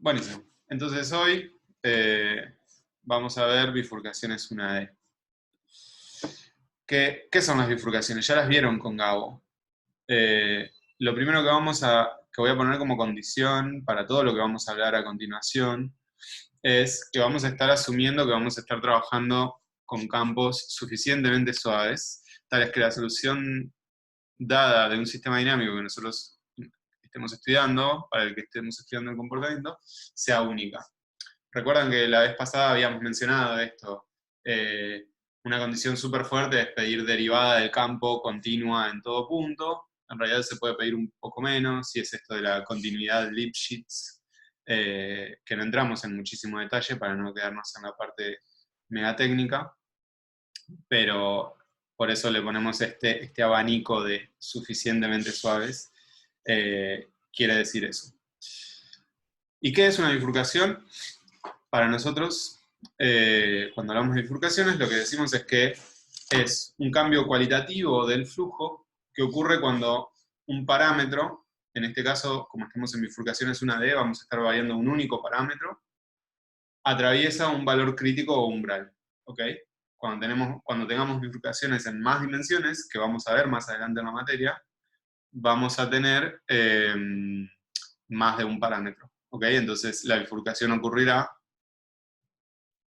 Buenísimo. Entonces hoy vamos a ver bifurcaciones 1D. ¿Qué son las bifurcaciones? Ya las vieron con Gabo. Lo primero que voy a poner como condición para todo lo que vamos a hablar a continuación es que vamos a estar asumiendo que vamos a estar trabajando con campos suficientemente suaves, tales que la solución dada de un sistema dinámico que nosotros estemos estudiando, para el que estemos estudiando el comportamiento, sea única. Recuerdan que la vez pasada habíamos mencionado esto. Una condición súper fuerte es pedir derivada del campo continua en todo punto. En realidad se puede pedir un poco menos, si es esto de la continuidad Lipschitz, que no entramos en muchísimo detalle para no quedarnos en la parte megatécnica, pero por eso le ponemos este abanico de suficientemente suaves. Quiere decir eso. ¿Y qué es una bifurcación? Para nosotros, cuando hablamos de bifurcaciones, lo que decimos es que es un cambio cualitativo del flujo que ocurre cuando un parámetro, en este caso, como estamos en bifurcaciones 1D, vamos a estar variando un único parámetro, atraviesa un valor crítico o umbral. ¿Ok? Cuando tengamos bifurcaciones en más dimensiones, que vamos a ver más adelante en la materia, vamos a tener más de un parámetro. ¿Ok? Entonces la bifurcación ocurrirá.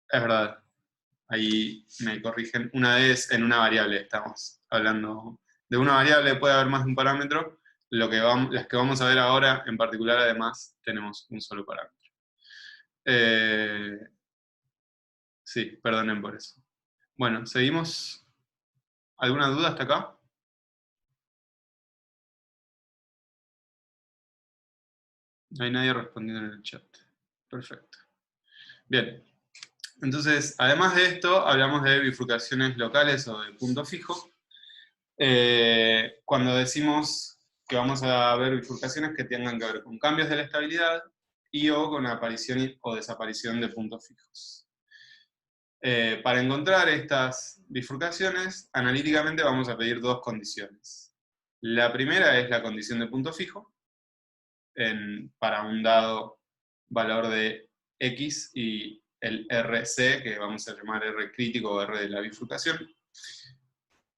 Es verdad, ahí me corrigen. Una vez en una variable, estamos hablando de una variable, puede haber más de un parámetro. Las que vamos a ver ahora, en particular, además, tenemos un solo parámetro. Sí, perdonen por eso. Bueno, seguimos. ¿Alguna duda hasta acá? No hay nadie respondiendo en el chat. Perfecto. Bien. Entonces, además de esto, hablamos de bifurcaciones locales o de punto fijo. Cuando decimos que vamos a ver bifurcaciones que tengan que ver con cambios de la estabilidad y o con aparición o desaparición de puntos fijos. Para encontrar estas bifurcaciones, analíticamente vamos a pedir dos condiciones. La primera es la condición de punto fijo, para un dado valor de X y el RC, que vamos a llamar R crítico o R de la bifurcación,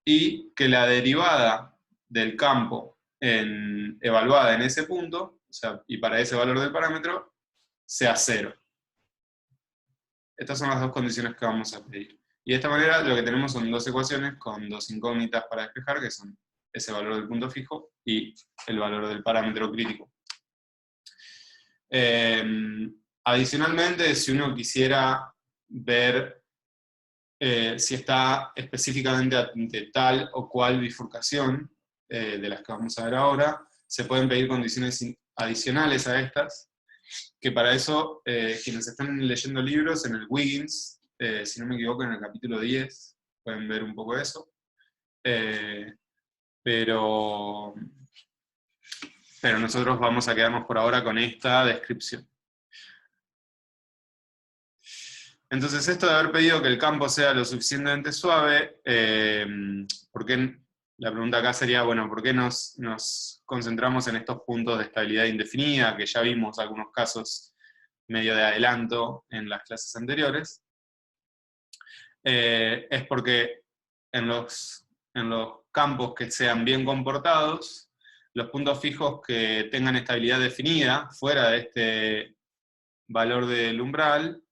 y que la derivada del campo evaluada en ese punto, o sea, y para ese valor del parámetro, sea 0. Estas son las dos condiciones que vamos a pedir. Y de esta manera lo que tenemos son dos ecuaciones con dos incógnitas para despejar, que son ese valor del punto fijo y el valor del parámetro crítico. Adicionalmente, si uno quisiera ver si está específicamente ante tal o cual bifurcación, de las que vamos a ver ahora, se pueden pedir condiciones adicionales a estas, que para eso, quienes están leyendo libros, en el Wiggins, si no me equivoco, en el capítulo 10, pueden ver un poco de eso. Pero nosotros vamos a quedarnos por ahora con esta descripción. Entonces, esto de haber pedido que el campo sea lo suficientemente suave, porque la pregunta acá sería, bueno, ¿por qué nos concentramos en estos puntos de estabilidad indefinida, que ya vimos algunos casos medio de adelanto en las clases anteriores? Es porque en los campos que sean bien comportados, los puntos fijos que tengan estabilidad definida, fuera de este valor del umbral,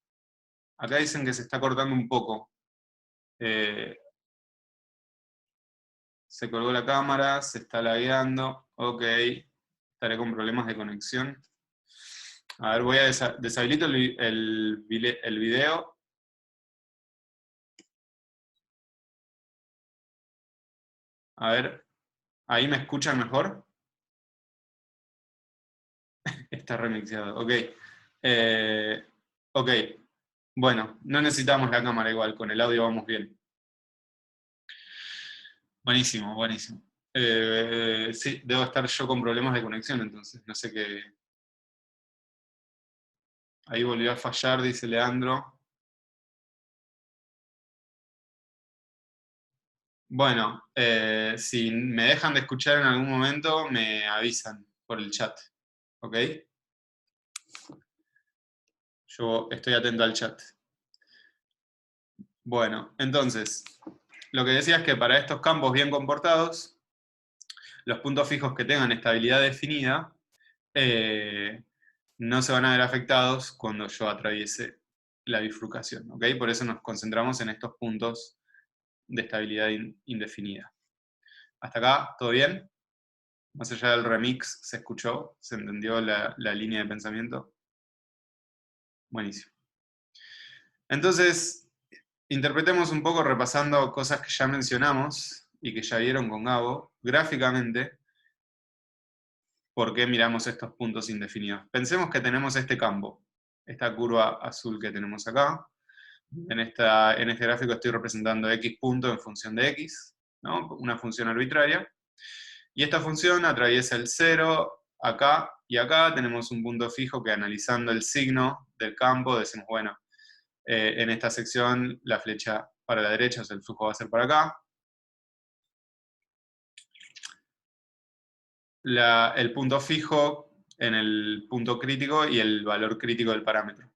acá dicen que se está cortando un poco. Se colgó la cámara, se está lagueando. Ok, estaré con problemas de conexión. A ver, voy a deshabilito el video. A ver, ¿ahí me escuchan mejor? Está remixeado, ok. Ok, bueno, no necesitamos la cámara igual, con el audio vamos bien. Buenísimo, buenísimo. Sí, debo estar yo con problemas de conexión, entonces, no sé qué. Ahí volvió a fallar, dice Leandro. Bueno, si me dejan de escuchar en algún momento, me avisan por el chat, ¿ok? Yo estoy atento al chat. Bueno, entonces, lo que decía es que para estos campos bien comportados, los puntos fijos que tengan estabilidad definida no se van a ver afectados cuando yo atraviese la bifurcación, ¿ok? Por eso nos concentramos en estos puntos de estabilidad indefinida. ¿Hasta acá todo bien? Más allá del remix, ¿se escuchó? ¿Se entendió la línea de pensamiento? Buenísimo. Entonces, interpretemos un poco repasando cosas que ya mencionamos y que ya vieron con Gabo, gráficamente, por qué miramos estos puntos indefinidos. Pensemos que tenemos este campo, esta curva azul que tenemos acá. En este gráfico estoy representando x punto en función de x, ¿no? Una función arbitraria. Y esta función atraviesa el 0, acá y acá. Tenemos un punto fijo que analizando el signo del campo decimos, bueno, en esta sección la flecha para la derecha, o sea, el flujo va a ser para acá. El punto fijo en el punto crítico y el valor crítico del parámetro.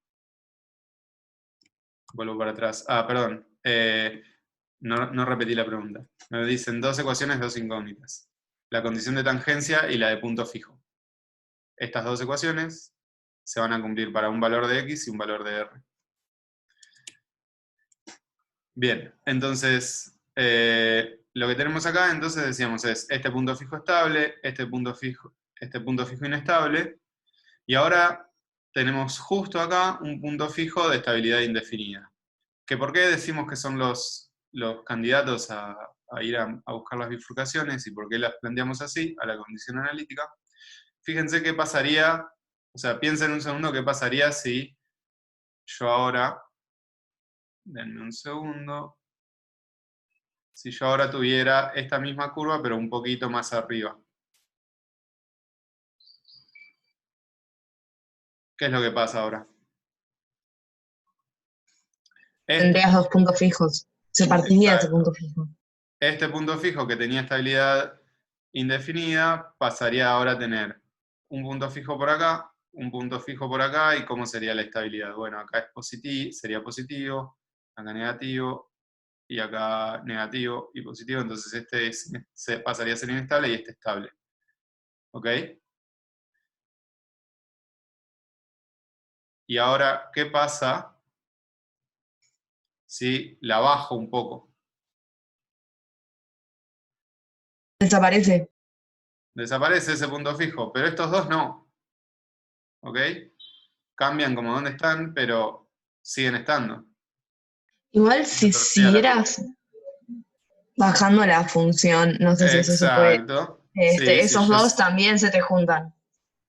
Vuelvo para atrás. Ah, perdón. No repetí la pregunta. Me dicen dos ecuaciones, dos incógnitas. La condición de tangencia y la de punto fijo. Estas dos ecuaciones se van a cumplir para un valor de x y un valor de r. Bien, entonces, lo que tenemos acá, entonces decíamos es este punto fijo estable, este punto fijo inestable, y ahora tenemos justo acá un punto fijo de estabilidad indefinida. ¿Por qué decimos que son los candidatos a ir a buscar las bifurcaciones y por qué las planteamos así, a la condición analítica? Fíjense qué pasaría, o sea, piensen un segundo qué pasaría si yo ahora, denme un segundo, si yo ahora tuviera esta misma curva, pero un poquito más arriba. ¿Qué es lo que pasa ahora? Tendrías dos puntos fijos. Se partiría ese punto fijo. Este punto fijo que tenía estabilidad indefinida pasaría ahora a tener un punto fijo por acá, un punto fijo por acá, ¿y cómo sería la estabilidad? Bueno, acá es positivo, sería positivo, acá negativo, y acá negativo y positivo, entonces este pasaría a ser inestable y este estable. ¿Ok? Y ahora, ¿qué pasa si la bajo un poco? Desaparece. Desaparece ese punto fijo, pero estos dos no. ¿Ok? Cambian como donde están, pero siguen estando. Igual si Eso refiere a la curva. siguieras bajando la función, no sé si eso se puede. Exacto. Sí, sí, Esos dos también se te juntan.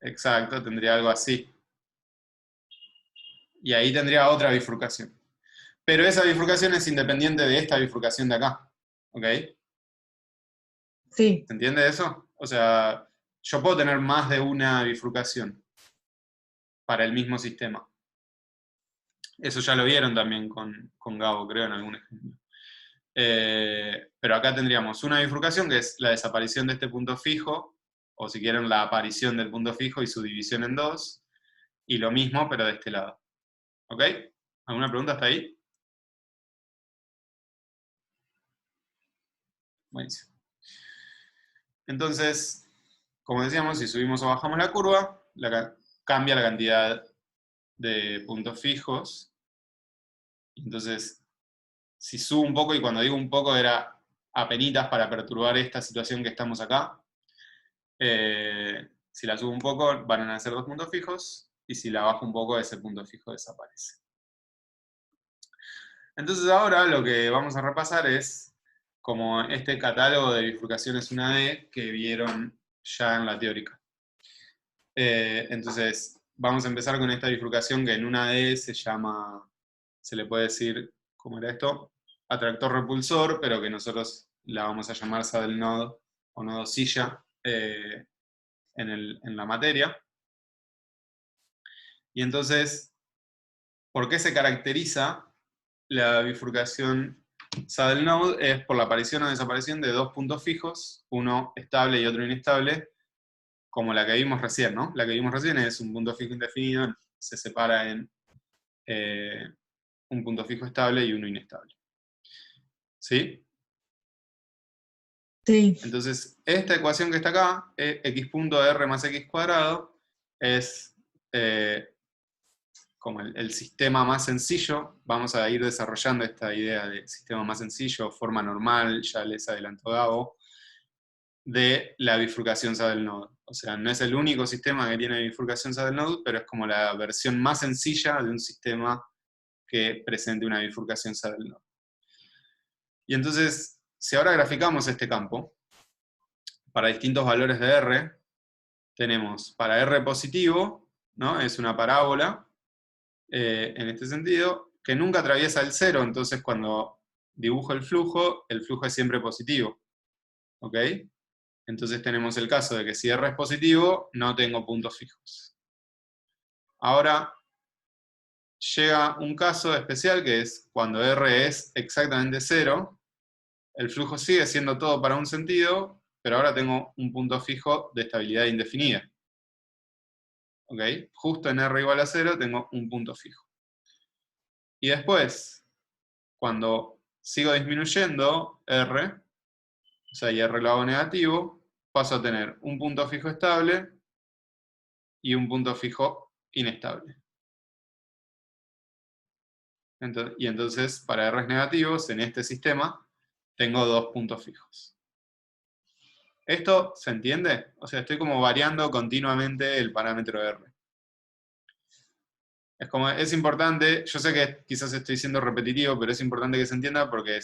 exacto, tendría algo así. Y ahí tendría otra bifurcación. Pero esa bifurcación es independiente de esta bifurcación de acá. ¿Ok? Sí. ¿Se entiende eso? O sea, yo puedo tener más de una bifurcación para el mismo sistema. Eso ya lo vieron también con Gabo, creo, en algún ejemplo. Pero acá tendríamos una bifurcación que es la desaparición de este punto fijo, o si quieren la aparición del punto fijo y su división en dos, y lo mismo, pero de este lado. ¿Ok? ¿Alguna pregunta hasta ahí? Buenísimo. Entonces, como decíamos, si subimos o bajamos la curva, cambia la cantidad de puntos fijos. Entonces, si subo un poco, y cuando digo un poco era apenitas para perturbar esta situación que estamos acá, si la subo un poco van a nacer dos puntos fijos, y si la bajo un poco ese punto fijo desaparece. Entonces ahora lo que vamos a repasar es como este catálogo de bifurcaciones 1D que vieron ya en la teórica. Entonces vamos a empezar con esta bifurcación que en 1D se llama, se le puede decir, ¿cómo era esto? Atractor repulsor, pero que nosotros la vamos a llamar saddle node o nodo silla en la materia. Y entonces, ¿por qué se caracteriza la bifurcación saddle node? Es por la aparición o desaparición de dos puntos fijos, uno estable y otro inestable, como la que vimos recién, ¿no? La que vimos recién es un punto fijo indefinido, se separa en un punto fijo estable y uno inestable. ¿Sí? Sí. Entonces, esta ecuación que está acá, x punto r más x cuadrado, es como el sistema más sencillo. Vamos a ir desarrollando esta idea de sistema más sencillo, forma normal, ya les adelantó Gabo, de la bifurcación saddle-node. O sea, no es el único sistema que tiene bifurcación saddle-node, pero es como la versión más sencilla de un sistema que presente una bifurcación saddle-node. Y entonces, si ahora graficamos este campo, para distintos valores de R, tenemos para R positivo, ¿no? Es una parábola, en este sentido, que nunca atraviesa el cero, entonces cuando dibujo el flujo es siempre positivo. ¿Ok? Entonces tenemos el caso de que si R es positivo, no tengo puntos fijos. Ahora llega un caso especial que es cuando R es exactamente cero, el flujo sigue siendo todo para un sentido, pero ahora tengo un punto fijo de estabilidad indefinida. ¿Ok? Justo en R igual a 0 tengo un punto fijo. Y después, cuando sigo disminuyendo R, o sea, y R lo hago negativo, paso a tener un punto fijo estable y un punto fijo inestable. Y entonces, para R negativos, en este sistema, tengo dos puntos fijos. ¿Esto se entiende? O sea, estoy como variando continuamente el parámetro R. Es importante, yo sé que quizás estoy siendo repetitivo, pero es importante que se entienda porque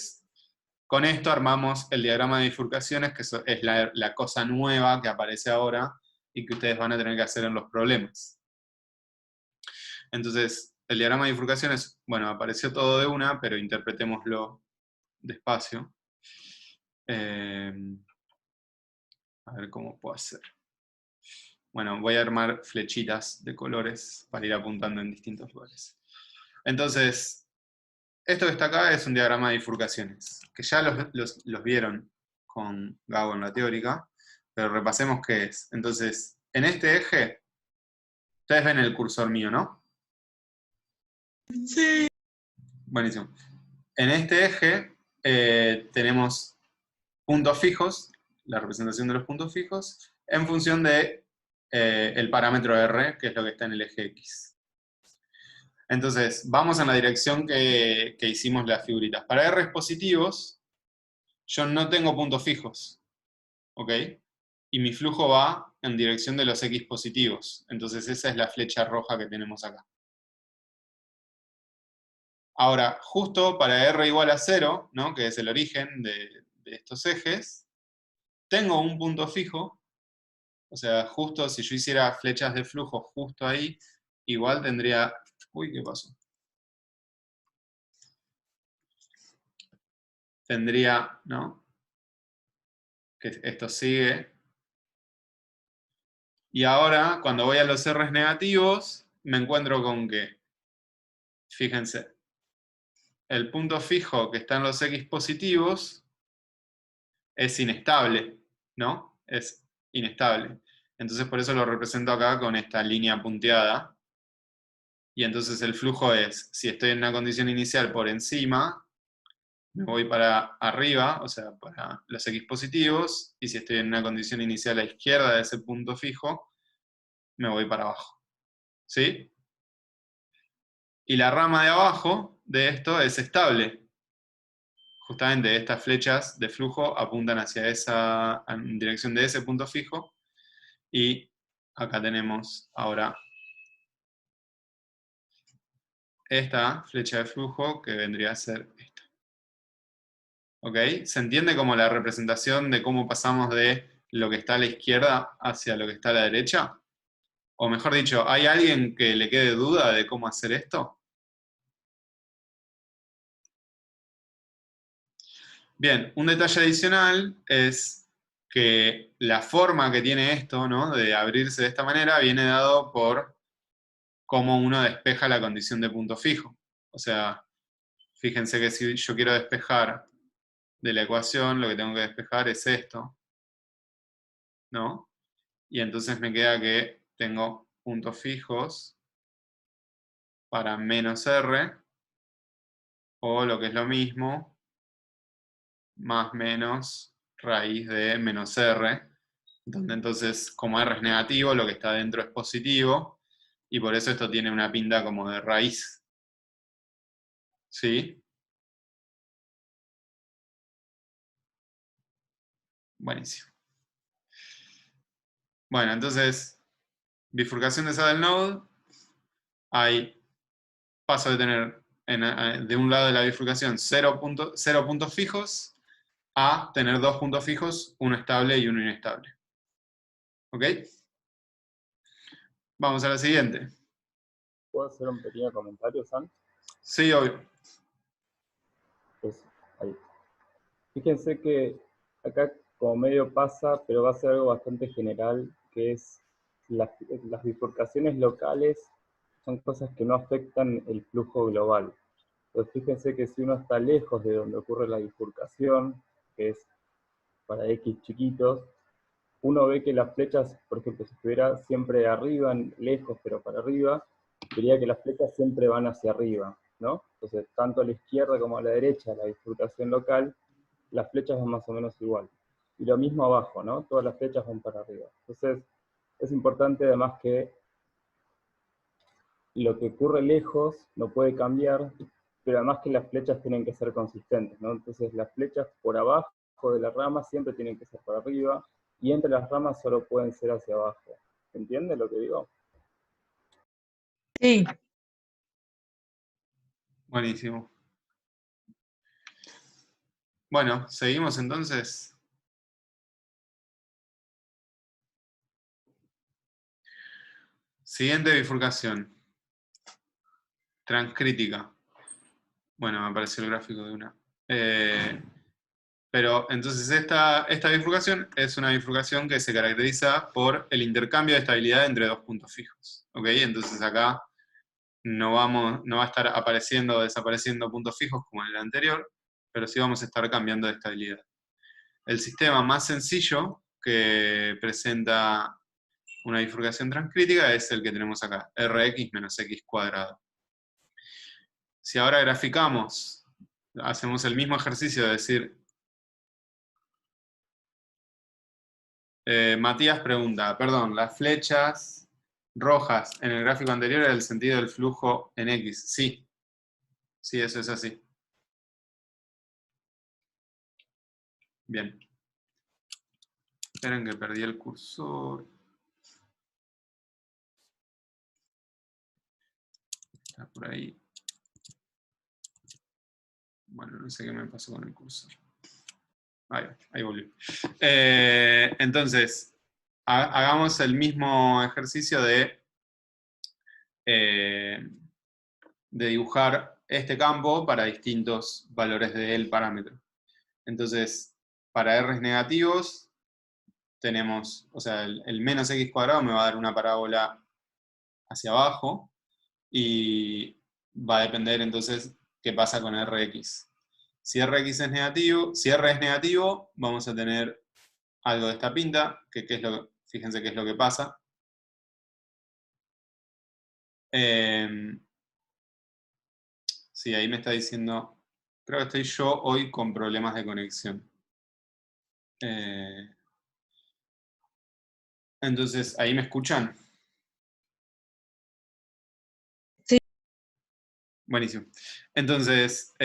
con esto armamos el diagrama de bifurcaciones, que es la cosa nueva que aparece ahora y que ustedes van a tener que hacer en los problemas. Entonces, el diagrama de bifurcaciones, bueno, apareció todo de una, pero interpretémoslo despacio. A ver cómo puedo hacer. Bueno, voy a armar flechitas de colores para ir apuntando en distintos lugares. Entonces, esto que está acá es un diagrama de bifurcaciones, que ya los vieron con Gabo en la teórica, pero repasemos qué es. Entonces, en este eje, ustedes ven el cursor mío, ¿no? Sí. Buenísimo. En este eje tenemos puntos fijos, la representación de los puntos fijos, en función de el parámetro R, que es lo que está en el eje X. Entonces, vamos en la dirección que hicimos las figuritas. Para R positivos, yo no tengo puntos fijos, ¿ok? Y mi flujo va en dirección de los X positivos. Entonces, esa es la flecha roja que tenemos acá. Ahora, justo para R igual a 0, ¿no? Que es el origen de estos ejes, tengo un punto fijo. O sea, justo si yo hiciera flechas de flujo justo ahí, igual tendría... Uy, ¿qué pasó? Tendría, ¿no? Que esto sigue. Y ahora, cuando voy a los R's negativos, me encuentro con que, fíjense, el punto fijo que está en los X positivos es inestable, ¿no? Es inestable. Entonces por eso lo represento acá con esta línea punteada. Y entonces el flujo es, si estoy en una condición inicial por encima, me voy para arriba, o sea, para los X positivos, y si estoy en una condición inicial a la izquierda de ese punto fijo, me voy para abajo. ¿Sí? Y la rama de abajo de esto es estable. Justamente estas flechas de flujo apuntan hacia en dirección de ese punto fijo, y acá tenemos ahora esta flecha de flujo que vendría a ser esta. ¿Ok? ¿Se entiende como la representación de cómo pasamos de lo que está a la izquierda hacia lo que está a la derecha? O mejor dicho, ¿hay alguien que le quede duda de cómo hacer esto? Bien, un detalle adicional es que la forma que tiene esto, ¿no? De abrirse de esta manera, viene dado por cómo uno despeja la condición de punto fijo. O sea, fíjense que si yo quiero despejar de la ecuación, lo que tengo que despejar es esto, ¿no? Y entonces me queda que tengo puntos fijos para menos R, o lo que es lo mismo, más menos raíz de menos R, donde entonces como R es negativo, lo que está dentro es positivo, y por eso esto tiene una pinta como de raíz. ¿Sí? Buenísimo. Bueno, entonces, bifurcación de saddle node, hay paso de tener de un lado de la bifurcación 0 puntos fijos a tener 2 puntos fijos, uno estable y uno inestable. ¿Ok? Vamos a la siguiente. ¿Puedo hacer un pequeño comentario, Sam? Sí, obvio. Pues, ahí. Fíjense que acá como medio pasa, pero va a ser algo bastante general, que es las bifurcaciones locales son cosas que no afectan el flujo global. Entonces fíjense que si uno está lejos de donde ocurre la bifurcación, que es para X chiquitos, uno ve que las flechas, por ejemplo, si estuviera siempre arriba, lejos pero para arriba, vería que las flechas siempre van hacia arriba, ¿no? Entonces, tanto a la izquierda como a la derecha, la bifurcación local, las flechas van más o menos igual. Y lo mismo abajo, ¿no? Todas las flechas van para arriba. Entonces, es importante además que lo que ocurre lejos no puede cambiar, pero además que las flechas tienen que ser consistentes, ¿no? Entonces, las flechas por abajo de la rama siempre tienen que ser para arriba, y entre las ramas solo pueden ser hacia abajo. ¿Se entiende lo que digo? Sí. Buenísimo. Bueno, seguimos entonces. Siguiente bifurcación. Transcrítica. Bueno, me apareció el gráfico de una. Pero entonces esta bifurcación es una bifurcación que se caracteriza por el intercambio de estabilidad entre dos puntos fijos. ¿Ok? Entonces acá no va a estar apareciendo o desapareciendo puntos fijos como en el anterior, pero sí vamos a estar cambiando de estabilidad. El sistema más sencillo que presenta una bifurcación transcrítica es el que tenemos acá, Rx menos x cuadrado. Si ahora graficamos, hacemos el mismo ejercicio de decir, Matías pregunta, perdón, las flechas rojas en el gráfico anterior era el sentido del flujo en X. Sí, sí, eso es así. Bien. Esperen que perdí el cursor. Está por ahí. Bueno, no sé qué me pasó con el cursor. Ahí volvió. Entonces, hagamos el mismo ejercicio de dibujar este campo para distintos valores del parámetro. Entonces, para R's negativos, tenemos, o sea, el menos x cuadrado me va a dar una parábola hacia abajo y va a depender entonces qué pasa con Rx. Si Rx es negativo, si R es negativo, vamos a tener algo de esta pinta, que es fíjense qué es lo que pasa. Sí, ahí me está diciendo, creo que estoy yo hoy con problemas de conexión. Entonces, ¿ahí me escuchan? Sí. Buenísimo. Entonces,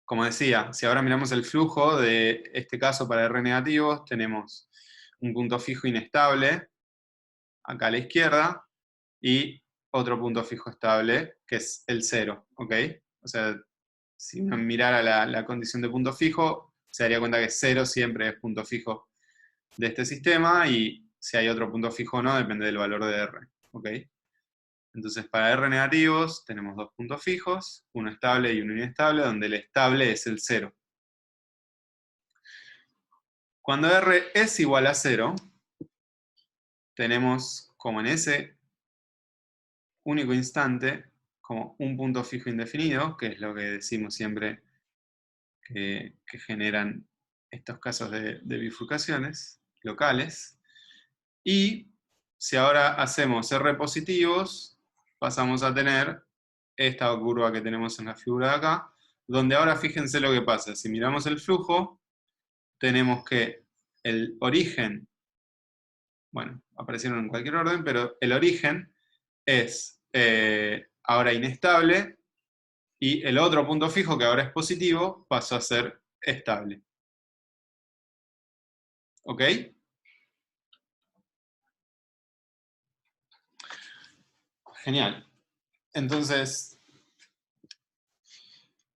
como decía, si ahora miramos el flujo de este caso para R negativos, tenemos un punto fijo inestable, acá a la izquierda, y otro punto fijo estable, que es el 0, ¿ok? O sea, si uno mirara la condición de punto fijo, se daría cuenta que 0 siempre es punto fijo de este sistema, y si hay otro punto fijo o no, depende del valor de R, ¿ok? Entonces, para R negativos tenemos dos puntos fijos, uno estable y uno inestable, donde el estable es el 0. Cuando R es igual a 0, tenemos como en ese único instante, como un punto fijo indefinido, que es lo que decimos siempre que generan estos casos de bifurcaciones locales. Y si ahora hacemos R positivos, pasamos a tener esta curva que tenemos en la figura de acá, donde ahora fíjense lo que pasa. Si miramos el flujo, tenemos que el origen, bueno, aparecieron en cualquier orden, pero el origen es ahora inestable, y el otro punto fijo, que ahora es positivo, pasó a ser estable. ¿Ok? Genial. Entonces,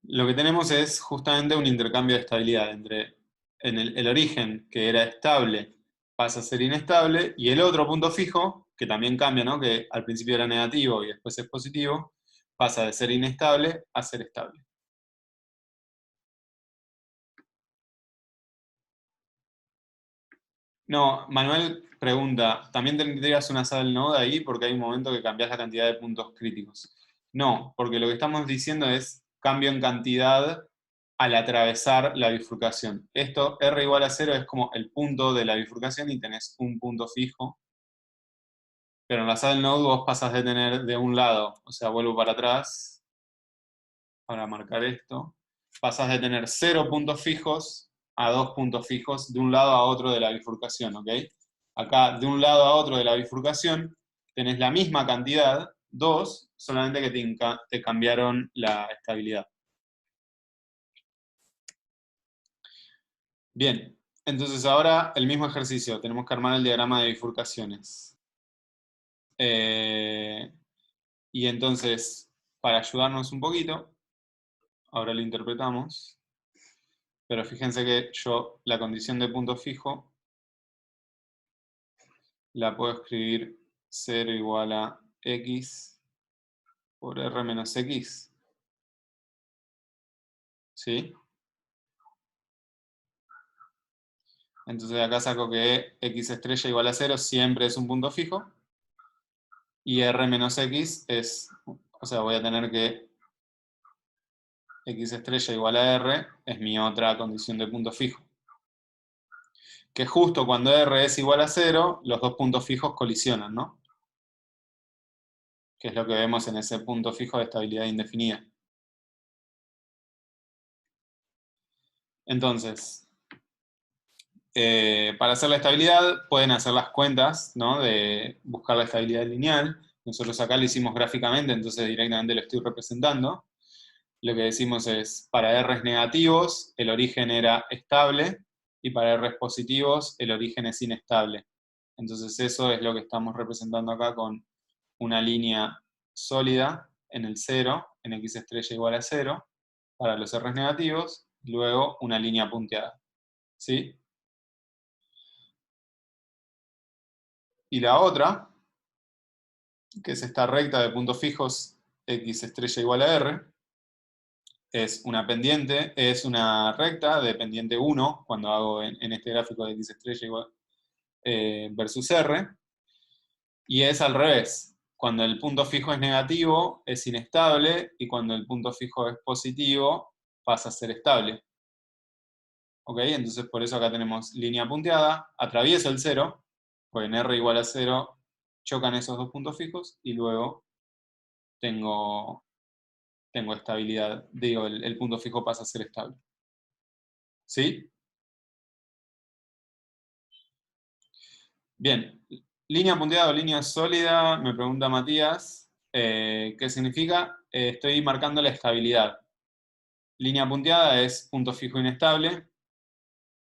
lo que tenemos es justamente un intercambio de estabilidad entre el origen, que era estable, pasa a ser inestable, y el otro punto fijo, que también cambia, ¿no? Que al principio era negativo y después es positivo, pasa de ser inestable a ser estable. No, Manuel pregunta, ¿también tendrías una saddle node ahí porque hay un momento que cambias la cantidad de puntos críticos? No, porque lo que estamos diciendo es cambio en cantidad al atravesar la bifurcación. Esto, R igual a 0, es como el punto de la bifurcación y tenés un punto fijo. Pero en la saddle node vos pasás de tener de un lado, o sea, vuelvo para atrás para marcar esto, pasás de tener 0 puntos fijos a 2 puntos fijos de un lado a otro de la bifurcación, ¿ok? Acá, de un lado a otro de la bifurcación, tenés la misma cantidad, 2, solamente que te cambiaron la estabilidad. Bien, entonces ahora el mismo ejercicio, tenemos que armar el diagrama de bifurcaciones. Y entonces, para ayudarnos un poquito, ahora lo interpretamos, pero fíjense que yo la condición de punto fijo la puedo escribir 0 igual a x por r menos x. ¿Sí? Entonces acá saco que x estrella igual a 0 siempre es un punto fijo. Y r menos x es, o sea, voy a tener que x estrella igual a r es mi otra condición de punto fijo. Que justo cuando r es igual a 0, los dos puntos fijos colisionan, ¿no? Que es lo que vemos en ese punto fijo de estabilidad indefinida. Entonces, para hacer la estabilidad pueden hacer las cuentas, ¿no? De buscar la estabilidad lineal. Nosotros acá lo hicimos gráficamente, entonces directamente lo estoy representando. Lo que decimos es, para R's negativos, el origen era estable, y para R's positivos, el origen es inestable. Entonces eso es lo que estamos representando acá con una línea sólida en el 0, en x estrella igual a 0, para los R's negativos, y luego una línea punteada. ¿Sí? Y la otra, que es esta recta de puntos fijos x estrella igual a r, es una pendiente, es una recta de pendiente 1, cuando hago en este gráfico de x estrella igual versus r, y es al revés. Cuando el punto fijo es negativo, es inestable, y cuando el punto fijo es positivo, pasa a ser estable. ¿Ok? Entonces por eso acá tenemos línea punteada, atravieso el 0, pues en r igual a 0 chocan esos dos puntos fijos, y luego tengo estabilidad, digo, el punto fijo pasa a ser estable. ¿Sí? Bien. Línea punteada o línea sólida, me pregunta Matías. ¿Qué significa? Estoy marcando la estabilidad. Línea punteada es punto fijo inestable.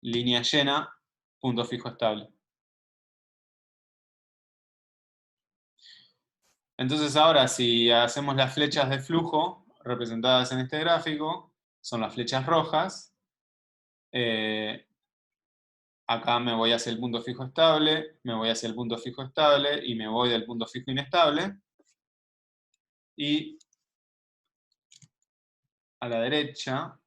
Línea llena, punto fijo estable. Entonces ahora, si hacemos las flechas de flujo representadas en este gráfico, son las flechas rojas. Acá me voy hacia el punto fijo estable, me voy hacia el punto fijo estable y me voy del punto fijo inestable. Y a la derecha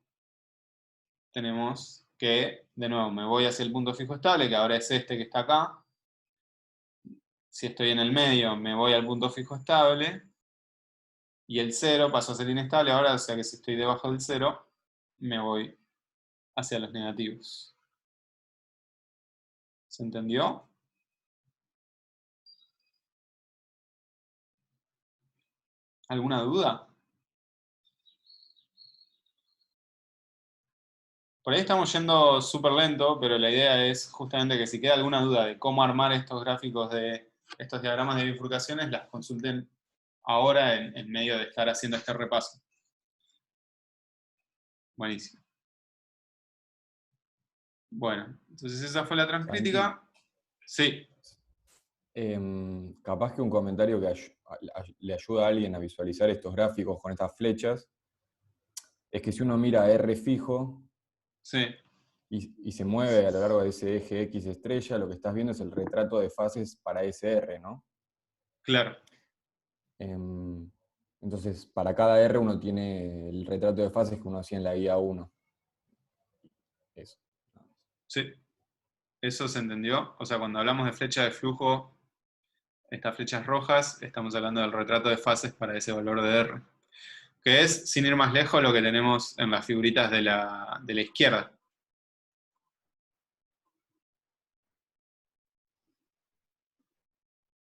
tenemos que, de nuevo, me voy hacia el punto fijo estable, que ahora es este que está acá. Si estoy en el medio, me voy al punto fijo estable. Y el 0 pasó a ser inestable ahora, o sea que si estoy debajo del 0, me voy hacia los negativos. ¿Se entendió? ¿Alguna duda? Por ahí estamos yendo súper lento, pero la idea es justamente que si queda alguna duda de cómo armar estos gráficos de estos diagramas de bifurcaciones, las consulten ahora en medio de estar haciendo este repaso. Buenísimo. Bueno, entonces esa fue la transcrítica. Sí. Capaz que un comentario que le ayuda a alguien a visualizar estos gráficos con estas flechas, es que si uno mira R fijo, Sí. y se mueve a lo largo de ese eje X estrella, lo que estás viendo es el retrato de fases para ese R, ¿no? Claro. Entonces, para cada R uno tiene el retrato de fases que uno hacía en la guía 1. Eso. Sí. ¿Eso se entendió? O sea, cuando hablamos de flecha de flujo, estas flechas rojas, estamos hablando del retrato de fases para ese valor de R. Que es, sin ir más lejos, lo que tenemos en las figuritas de la izquierda.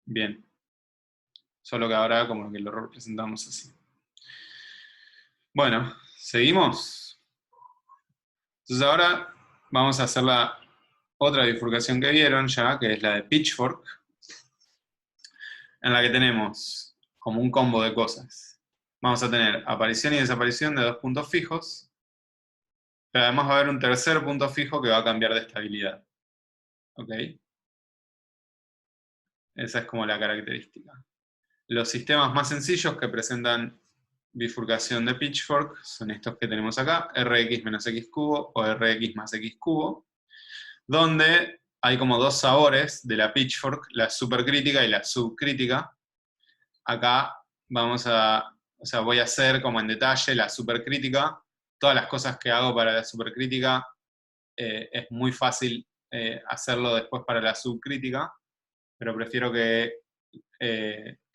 Bien. Solo que ahora como que lo representamos así. Bueno, ¿seguimos? Entonces ahora vamos a hacer la otra bifurcación que vieron ya, que es la de Pitchfork, en la que tenemos como un combo de cosas. Vamos a tener aparición y desaparición de dos puntos fijos, pero además va a haber un tercer punto fijo que va a cambiar de estabilidad. ¿Ok? Esa es como la característica. Los sistemas más sencillos que presentan bifurcación de Pitchfork son estos que tenemos acá, Rx menos X cubo o Rx más X cubo, donde hay como dos sabores de la Pitchfork, la supercrítica y la subcrítica. Acá voy a hacer como en detalle la supercrítica. Todas las cosas que hago para la supercrítica es muy fácil hacerlo después para la subcrítica, pero prefiero que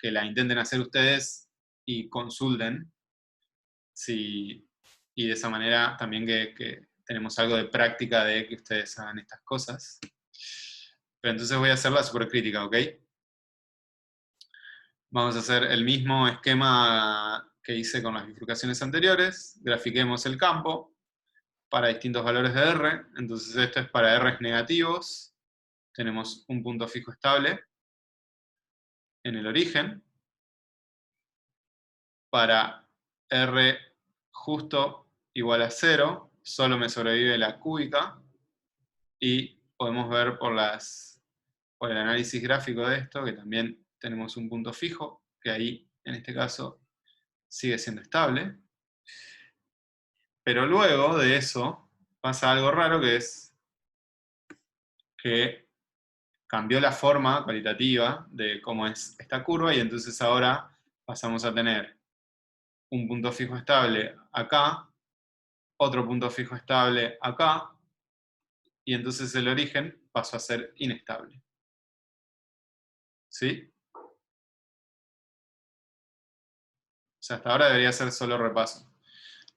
la intenten hacer ustedes y consulten. Y de esa manera también que tenemos algo de práctica de que ustedes hagan estas cosas. Pero entonces voy a hacer la supercrítica, ¿ok? Vamos a hacer el mismo esquema que hice con las bifurcaciones anteriores. Grafiquemos el campo para distintos valores de R. Entonces esto es para R's negativos. Tenemos un punto fijo estable en el origen. Para R justo igual a 0, solo me sobrevive la cúbica. Y podemos ver por el análisis gráfico de esto, que también tenemos un punto fijo, que ahí, en este caso, sigue siendo estable. Pero luego de eso, pasa algo raro, que es que cambió la forma cualitativa de cómo es esta curva, y entonces ahora pasamos a tener un punto fijo estable acá, otro punto fijo estable acá, y entonces el origen pasó a ser inestable. ¿Sí? O sea, hasta ahora debería ser solo repaso.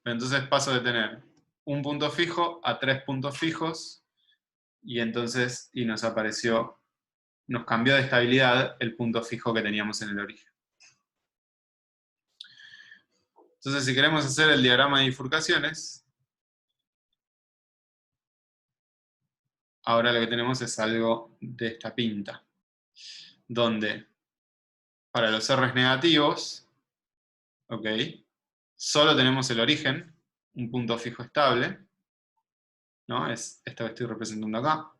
Pero entonces paso de tener un punto fijo a 3 puntos fijos, y entonces nos cambió de estabilidad el punto fijo que teníamos en el origen. Entonces, si queremos hacer el diagrama de bifurcaciones, ahora lo que tenemos es algo de esta pinta, donde para los R's negativos, ¿ok? Solo tenemos el origen, un punto fijo estable, ¿no? Es esto que estoy representando acá.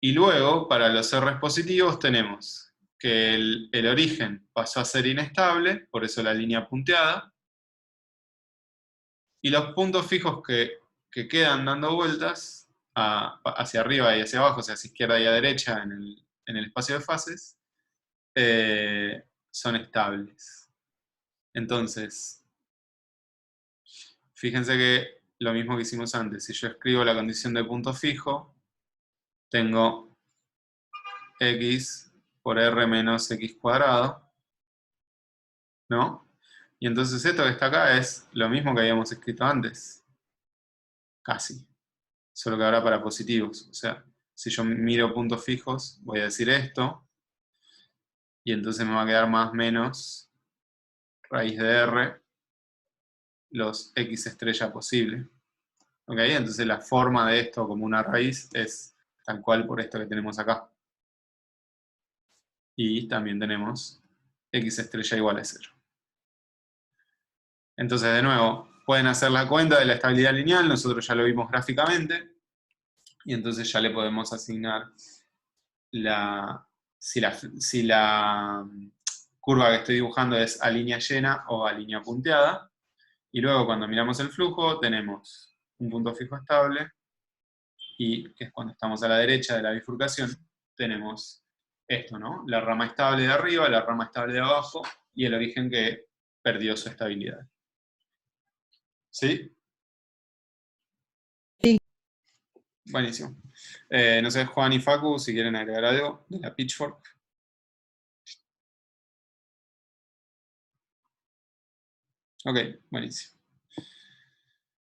Y luego, para los R's positivos, tenemos que el origen pasó a ser inestable, por eso la línea punteada, y los puntos fijos que quedan dando vueltas hacia arriba y hacia abajo, o sea, hacia izquierda y a derecha en el espacio de fases, son estables. Entonces, fíjense que lo mismo que hicimos antes, si yo escribo la condición de punto fijo, tengo x por r menos x cuadrado, ¿no? Y entonces esto que está acá es lo mismo que habíamos escrito antes, casi, solo que ahora para positivos. O sea, si yo miro puntos fijos, voy a decir esto, y entonces me va a quedar más menos raíz de R los X estrella posible. ¿Ok? Entonces la forma de esto como una raíz es tal cual por esto que tenemos acá. Y también tenemos X estrella igual a 0. Entonces, de nuevo, pueden hacer la cuenta de la estabilidad lineal, nosotros ya lo vimos gráficamente, y entonces ya le podemos asignar si la curva que estoy dibujando es a línea llena o a línea punteada, y luego cuando miramos el flujo tenemos un punto fijo estable, y que es cuando estamos a la derecha de la bifurcación, tenemos esto, ¿no? La rama estable de arriba, la rama estable de abajo, y el origen que perdió su estabilidad. ¿Sí? Sí. Buenísimo. No sé, Juan y Facu, si quieren agregar algo de la Pitchfork. Ok, buenísimo.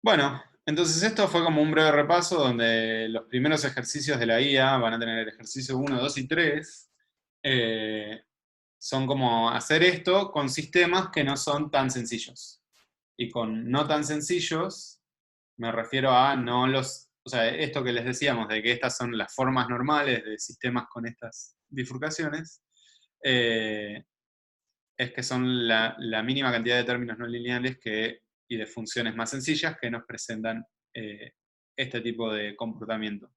Bueno, entonces esto fue como un breve repaso donde los primeros ejercicios de la guía van a tener el ejercicio 1, 2 y 3. Son como hacer esto con sistemas que no son tan sencillos. Y con no tan sencillos, me refiero a no los... O sea, esto que les decíamos, de que estas son las formas normales de sistemas con estas bifurcaciones, es que son la mínima cantidad de términos no lineales y de funciones más sencillas que nos presentan este tipo de comportamiento.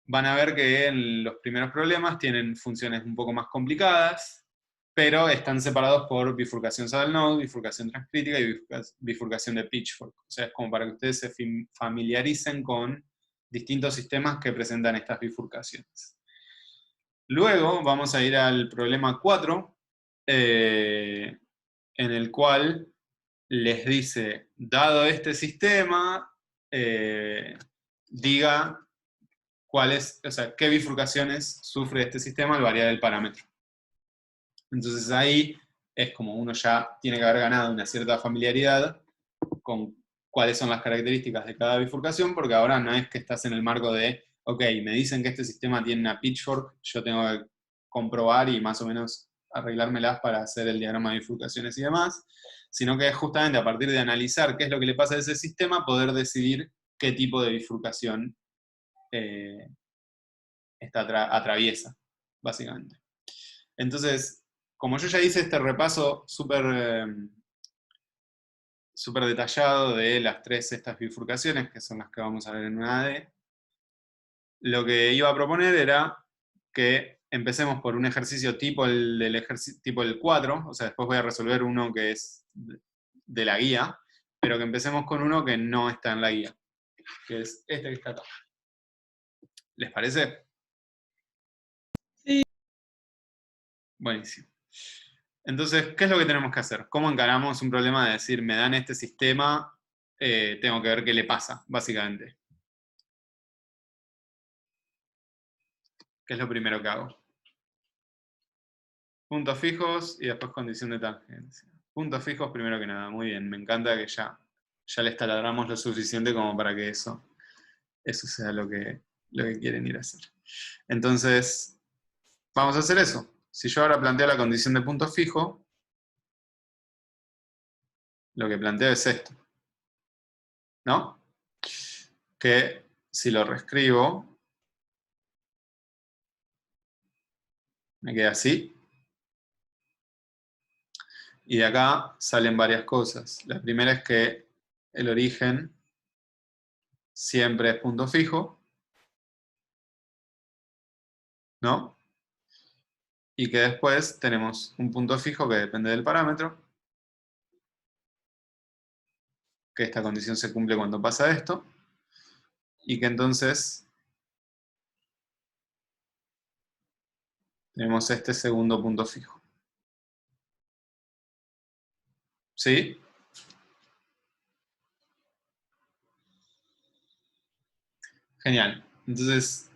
Van a ver que en los primeros problemas tienen funciones un poco más complicadas, pero están separados por bifurcación saddle node, bifurcación transcrítica y bifurcación de Pitchfork. O sea, es como para que ustedes se familiaricen con distintos sistemas que presentan estas bifurcaciones. Luego vamos a ir al problema 4, en el cual les dice, dado este sistema, diga qué bifurcaciones sufre este sistema al variar el parámetro. Entonces ahí es como uno ya tiene que haber ganado una cierta familiaridad con cuáles son las características de cada bifurcación, porque ahora no es que estás en el marco de, ok, me dicen que este sistema tiene una pitchfork, yo tengo que comprobar y más o menos arreglármelas para hacer el diagrama de bifurcaciones y demás, sino que es justamente a partir de analizar qué es lo que le pasa a ese sistema, poder decidir qué tipo de bifurcación atraviesa, básicamente. Entonces, como yo ya hice este repaso súper detallado de estas bifurcaciones, que son las que vamos a ver en una AD, lo que iba a proponer era que empecemos por un ejercicio tipo el 4, o sea, después voy a resolver uno que es de la guía, pero que empecemos con uno que no está en la guía, que es este que está acá. ¿Les parece? Sí. Buenísimo. Entonces, ¿qué es lo que tenemos que hacer? ¿Cómo encaramos un problema de decir, me dan este sistema, tengo que ver qué le pasa, básicamente? ¿Qué es lo primero que hago? Puntos fijos y después condición de tangencia. Puntos fijos primero que nada, muy bien, me encanta que ya les taladramos lo suficiente como para que eso sea lo que quieren ir a hacer. Entonces, vamos a hacer eso. Si yo ahora planteo la condición de punto fijo, lo que planteo es esto, ¿no? Que si lo reescribo, me queda así. Y de acá salen varias cosas. La primera es que el origen siempre es punto fijo, ¿no? Y que después tenemos un punto fijo que depende del parámetro, que esta condición se cumple cuando pasa esto, y que entonces tenemos este segundo punto fijo. ¿Sí? Genial. Entonces,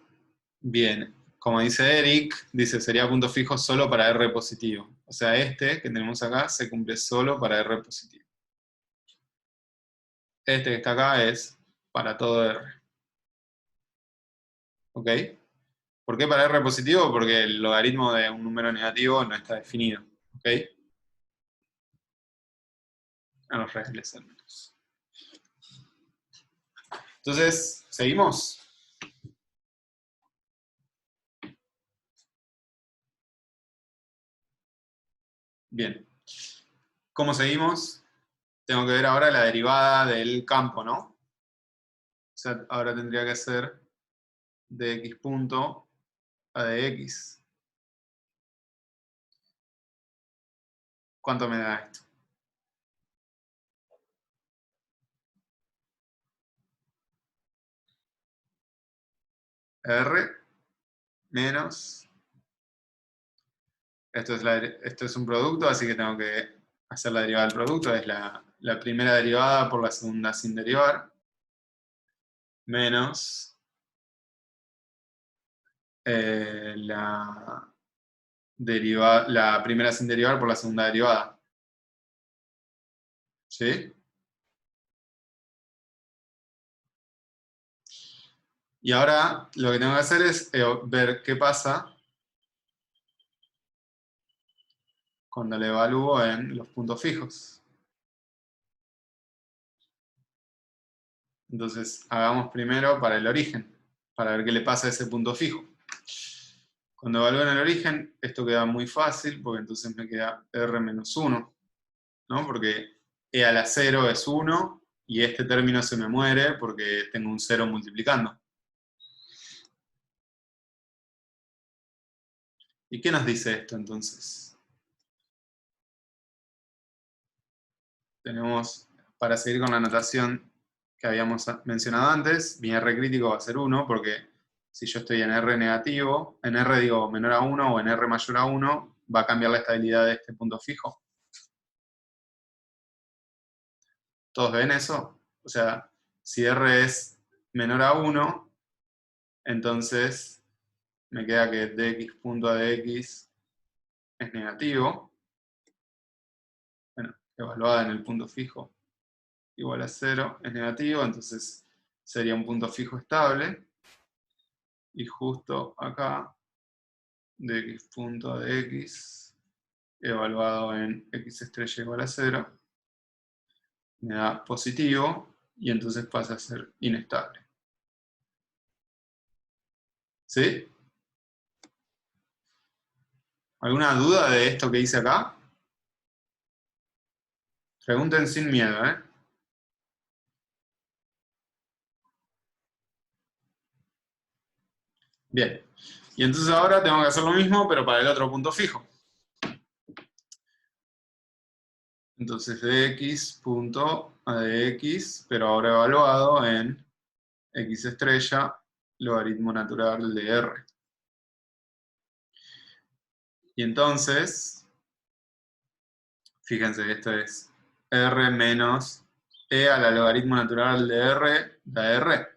bien, como dice Eric, dice sería punto fijo solo para R positivo. O sea, este que tenemos acá se cumple solo para R positivo. Este que está acá es para todo R. ¿Ok? ¿Por qué para R positivo? Porque el logaritmo de un número negativo no está definido. ¿Ok? en los reales al menos. Entonces, ¿seguimos? Bien. ¿Cómo seguimos? Tengo que ver ahora la derivada del campo, ¿no? O sea, ahora tendría que ser de x punto a de x. ¿Cuánto me da esto? R menos... Esto es un producto, así que tengo que hacer la derivada del producto. Es la primera derivada por la segunda sin derivar. Menos la primera sin derivar por la segunda derivada. ¿Sí? Y ahora lo que tengo que hacer es ver qué pasa cuando le evalúo en los puntos fijos. Entonces, hagamos primero para el origen, para ver qué le pasa a ese punto fijo. Cuando evalúo en el origen, esto queda muy fácil, porque entonces me queda R menos 1, ¿no? Porque E a la 0 es 1, y este término se me muere porque tengo un 0 multiplicando. ¿Y qué nos dice esto entonces? Tenemos, para seguir con la notación que habíamos mencionado antes, mi R crítico va a ser 1, porque si yo estoy en R negativo, en R digo menor a 1 o en R mayor a 1, va a cambiar la estabilidad de este punto fijo. ¿Todos ven eso? O sea, si R es menor a 1, entonces me queda que dx punto a dx es negativo. Bueno, evaluada en el punto fijo igual a 0 es negativo, entonces sería un punto fijo estable. Y justo acá, dx punto a dx evaluado en x estrella igual a 0, me da positivo y entonces pasa a ser inestable. ¿Sí? ¿Alguna duda de esto que hice acá? Pregunten sin miedo, ¿eh? Bien. Y entonces ahora tengo que hacer lo mismo, pero para el otro punto fijo. Entonces dx punto a dx, pero ahora evaluado en x estrella logaritmo natural de r. Y entonces, fíjense que esto es r menos e a la logaritmo natural de r da r.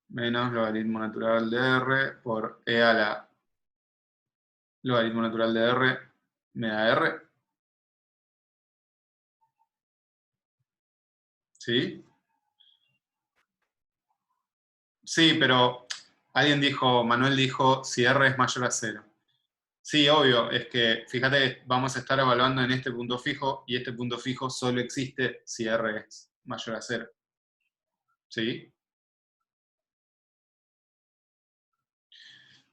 Menos logaritmo natural de r por e a la logaritmo natural de r me da r. ¿Sí? Sí, pero alguien dijo, Manuel dijo, si r es mayor a 0. Sí, obvio, es que fíjate que vamos a estar evaluando en este punto fijo y este punto fijo solo existe si r es mayor a 0. ¿Sí?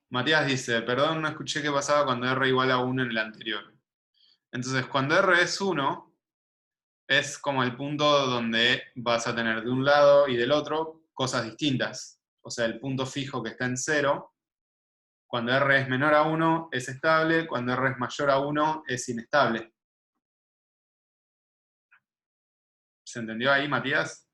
Matías dice, perdón, no escuché qué pasaba cuando r igual a 1 en el anterior. Entonces, cuando r es 1, es como el punto donde vas a tener de un lado y del otro cosas distintas. O sea, el punto fijo que está en 0, cuando r es menor a 1 es estable, cuando r es mayor a 1 es inestable. ¿Se entendió ahí, Matías?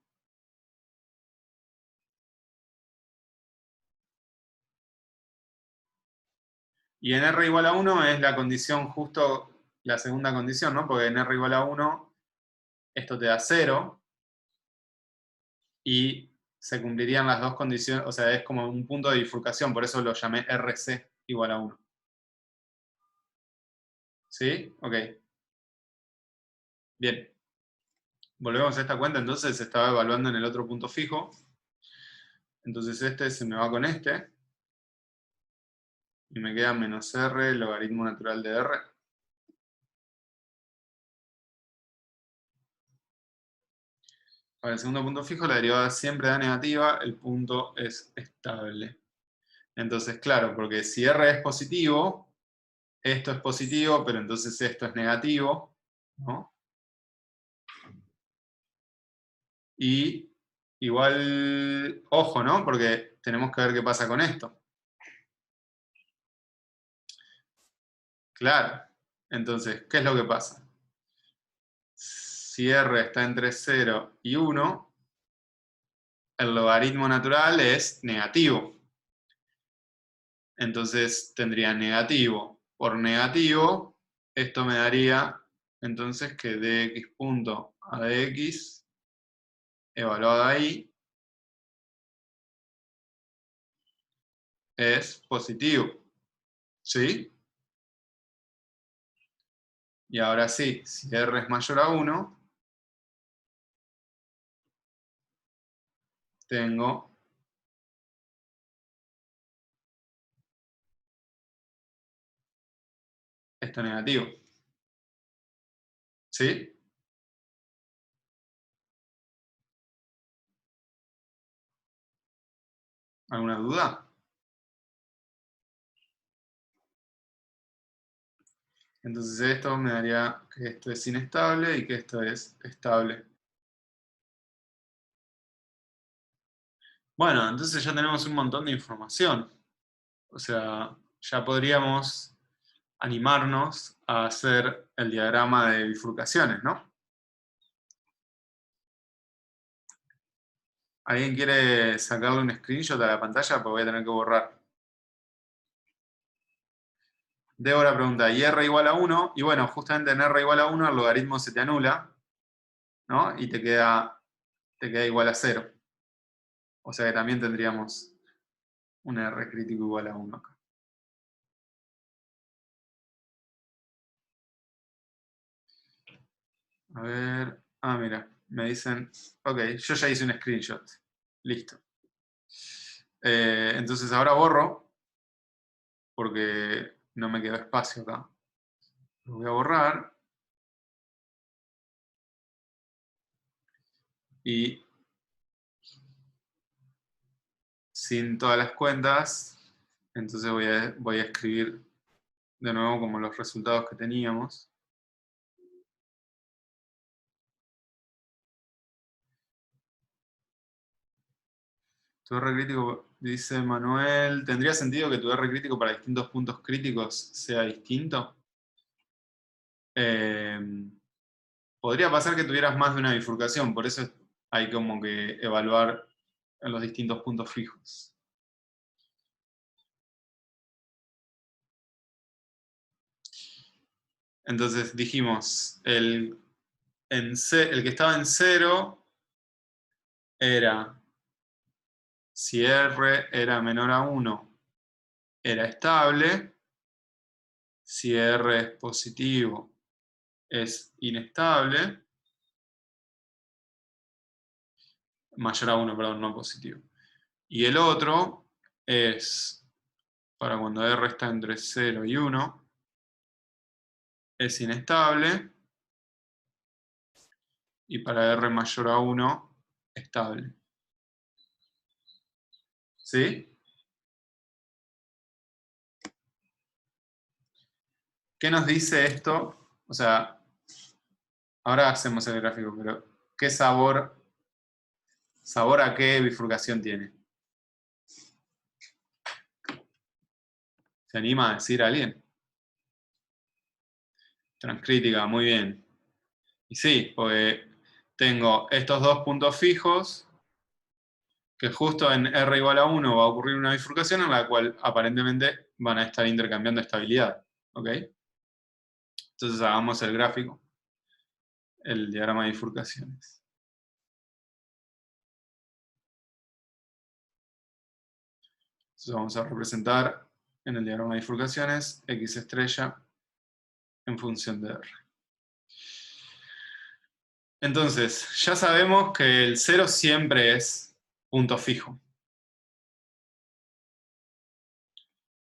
Y en r igual a 1 es la condición justo, la segunda condición, ¿no? Porque en r igual a 1 esto te da 0 y se cumplirían las dos condiciones, o sea, es como un punto de bifurcación, por eso lo llamé RC igual a 1. ¿Sí? Ok. Bien. Volvemos a esta cuenta, entonces se estaba evaluando en el otro punto fijo. Entonces este se me va con este. Y me queda menos R logaritmo natural de R. Para el segundo punto fijo, la derivada siempre da negativa, el punto es estable. Entonces, claro, porque si R es positivo, esto es positivo, pero entonces esto es negativo, ¿no? Y igual, ojo, ¿no? Porque tenemos que ver qué pasa con esto. Claro. Entonces, ¿qué es lo que pasa? Si R está entre 0 y 1, el logaritmo natural es negativo. Entonces tendría negativo por negativo. Esto me daría entonces que dx punto a dx evaluado ahí es positivo. ¿Sí? Y ahora sí, si R es mayor a 1, tengo esto negativo. ¿Sí? ¿Alguna duda? Entonces esto me daría que esto es inestable y que esto es estable. Bueno, entonces ya tenemos un montón de información. O sea, ya podríamos animarnos a hacer el diagrama de bifurcaciones, ¿no? ¿Alguien quiere sacarle un screenshot a la pantalla? Porque voy a tener que borrar. Débora pregunta, ¿y R igual a 1? Y bueno, justamente en R igual a 1 el logaritmo se te anula, ¿no? Y te queda igual a 0. O sea que también tendríamos un R crítico igual a 1 acá. A ver, mira, me dicen, ok, yo ya hice un screenshot. Listo. Entonces ahora borro, porque no me quedó espacio acá. Lo voy a borrar. Y sin todas las cuentas, entonces voy a escribir de nuevo como los resultados que teníamos. Tu R crítico, dice Manuel, ¿tendría sentido que tu R crítico para distintos puntos críticos sea distinto? Podría pasar que tuvieras más de una bifurcación, por eso hay como que evaluar en los distintos puntos fijos. Entonces dijimos, el que estaba en 0 era, si R era menor a 1, era estable. Si R es positivo, es inestable. Mayor a 1, perdón, no positivo. Y el otro es, para cuando R está entre 0 y 1, es inestable. Y para R mayor a 1, estable. ¿Sí? ¿Qué nos dice esto? O sea, ahora hacemos el gráfico, pero ¿qué sabor a qué bifurcación tiene? ¿Se anima a decir alguien? Transcrítica, muy bien. Y sí, porque tengo estos dos puntos fijos, que justo en R igual a 1 va a ocurrir una bifurcación en la cual aparentemente van a estar intercambiando estabilidad. ¿Ok? Entonces hagamos el gráfico, el diagrama de bifurcaciones. Entonces vamos a representar en el diagrama de bifurcaciones X estrella en función de R. Entonces, ya sabemos que el 0 siempre es punto fijo.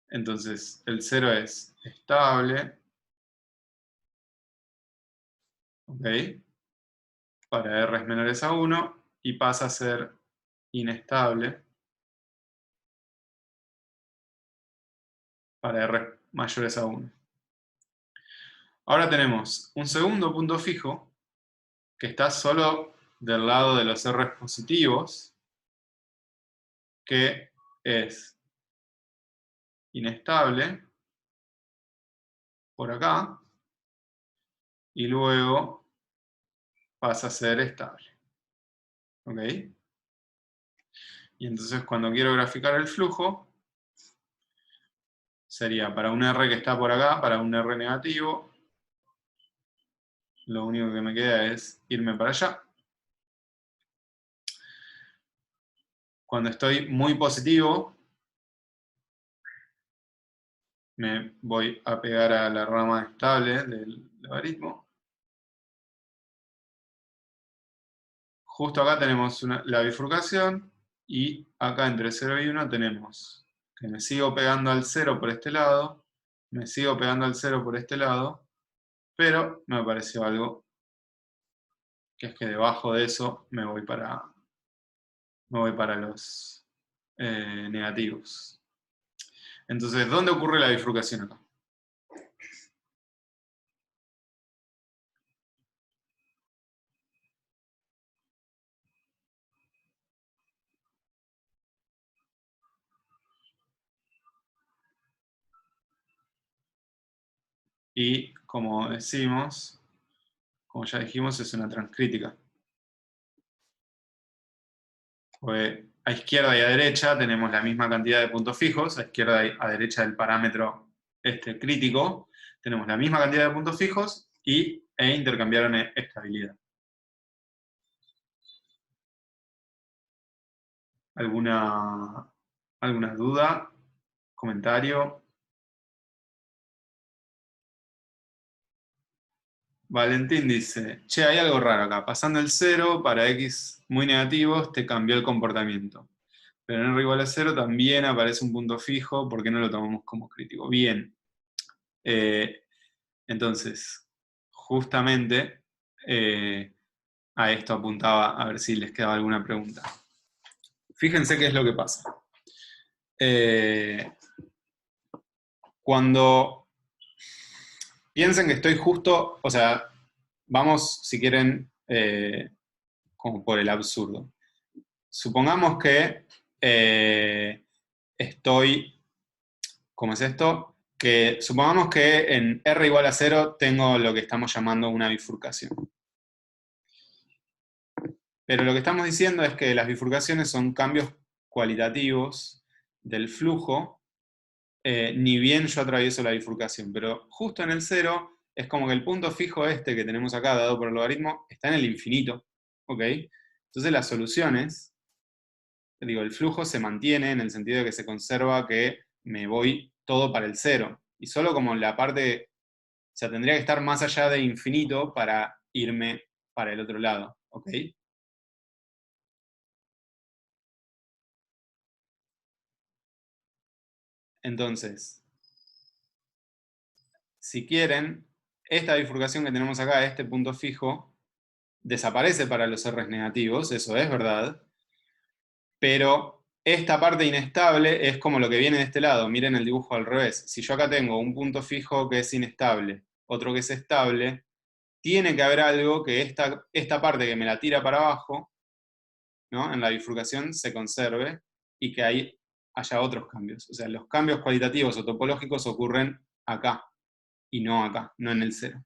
Entonces, el 0 es estable. ¿Ok? Para R menores a 1. y pasa a ser inestable para R mayores a 1. Ahora tenemos un segundo punto fijo que está solo del lado de los R positivos, que es inestable por acá, y luego pasa a ser estable. ¿Ok? Y entonces cuando quiero graficar el flujo, sería para un R que está por acá, para un R negativo, lo único que me queda es irme para allá. Cuando estoy muy positivo, me voy a pegar a la rama estable del logaritmo. Justo acá tenemos la bifurcación, y acá entre 0 y 1 tenemos que me sigo pegando al 0 por este lado, me sigo pegando al 0 por este lado, pero me apareció algo, que es que debajo de eso me voy para los negativos. Entonces, ¿dónde ocurre la bifurcación acá? Y como decimos, como ya dijimos, es una transcrítica. Pues a izquierda y a derecha tenemos la misma cantidad de puntos fijos, a izquierda y a derecha del parámetro crítico, tenemos la misma cantidad de puntos fijos e intercambiaron estabilidad. ¿Alguna duda? ¿Comentario? Valentín dice, che, hay algo raro acá. Pasando el 0 para x muy negativos te cambió el comportamiento. Pero en R igual a 0 también aparece un punto fijo, ¿por qué no lo tomamos como crítico? Bien. Entonces, justamente a esto apuntaba, a ver si les quedaba alguna pregunta. Fíjense qué es lo que pasa. Cuando piensen que estoy justo, o sea, vamos, si quieren, como por el absurdo. Supongamos que estoy, ¿cómo es esto? Que supongamos que en R igual a 0 tengo lo que estamos llamando una bifurcación. Pero lo que estamos diciendo es que las bifurcaciones son cambios cualitativos del flujo, ni bien yo atravieso la bifurcación. Pero justo en el 0 es como que el punto fijo este que tenemos acá, dado por el logaritmo, está en el infinito. ¿Ok? Entonces las soluciones, digo, el flujo se mantiene en el sentido de que se conserva que me voy todo para el 0. Y solo como la parte, o sea, tendría que estar más allá de infinito para irme para el otro lado. ¿Ok? Entonces, si quieren, esta bifurcación que tenemos acá, este punto fijo, desaparece para los R's negativos, eso es verdad, pero esta parte inestable es como lo que viene de este lado. Miren el dibujo al revés. Si yo acá tengo un punto fijo que es inestable, otro que es estable, tiene que haber algo que esta parte que me la tira para abajo, ¿no?, en la bifurcación se conserve y que ahí haya otros cambios. O sea, los cambios cualitativos o topológicos ocurren acá y no acá, no en el 0.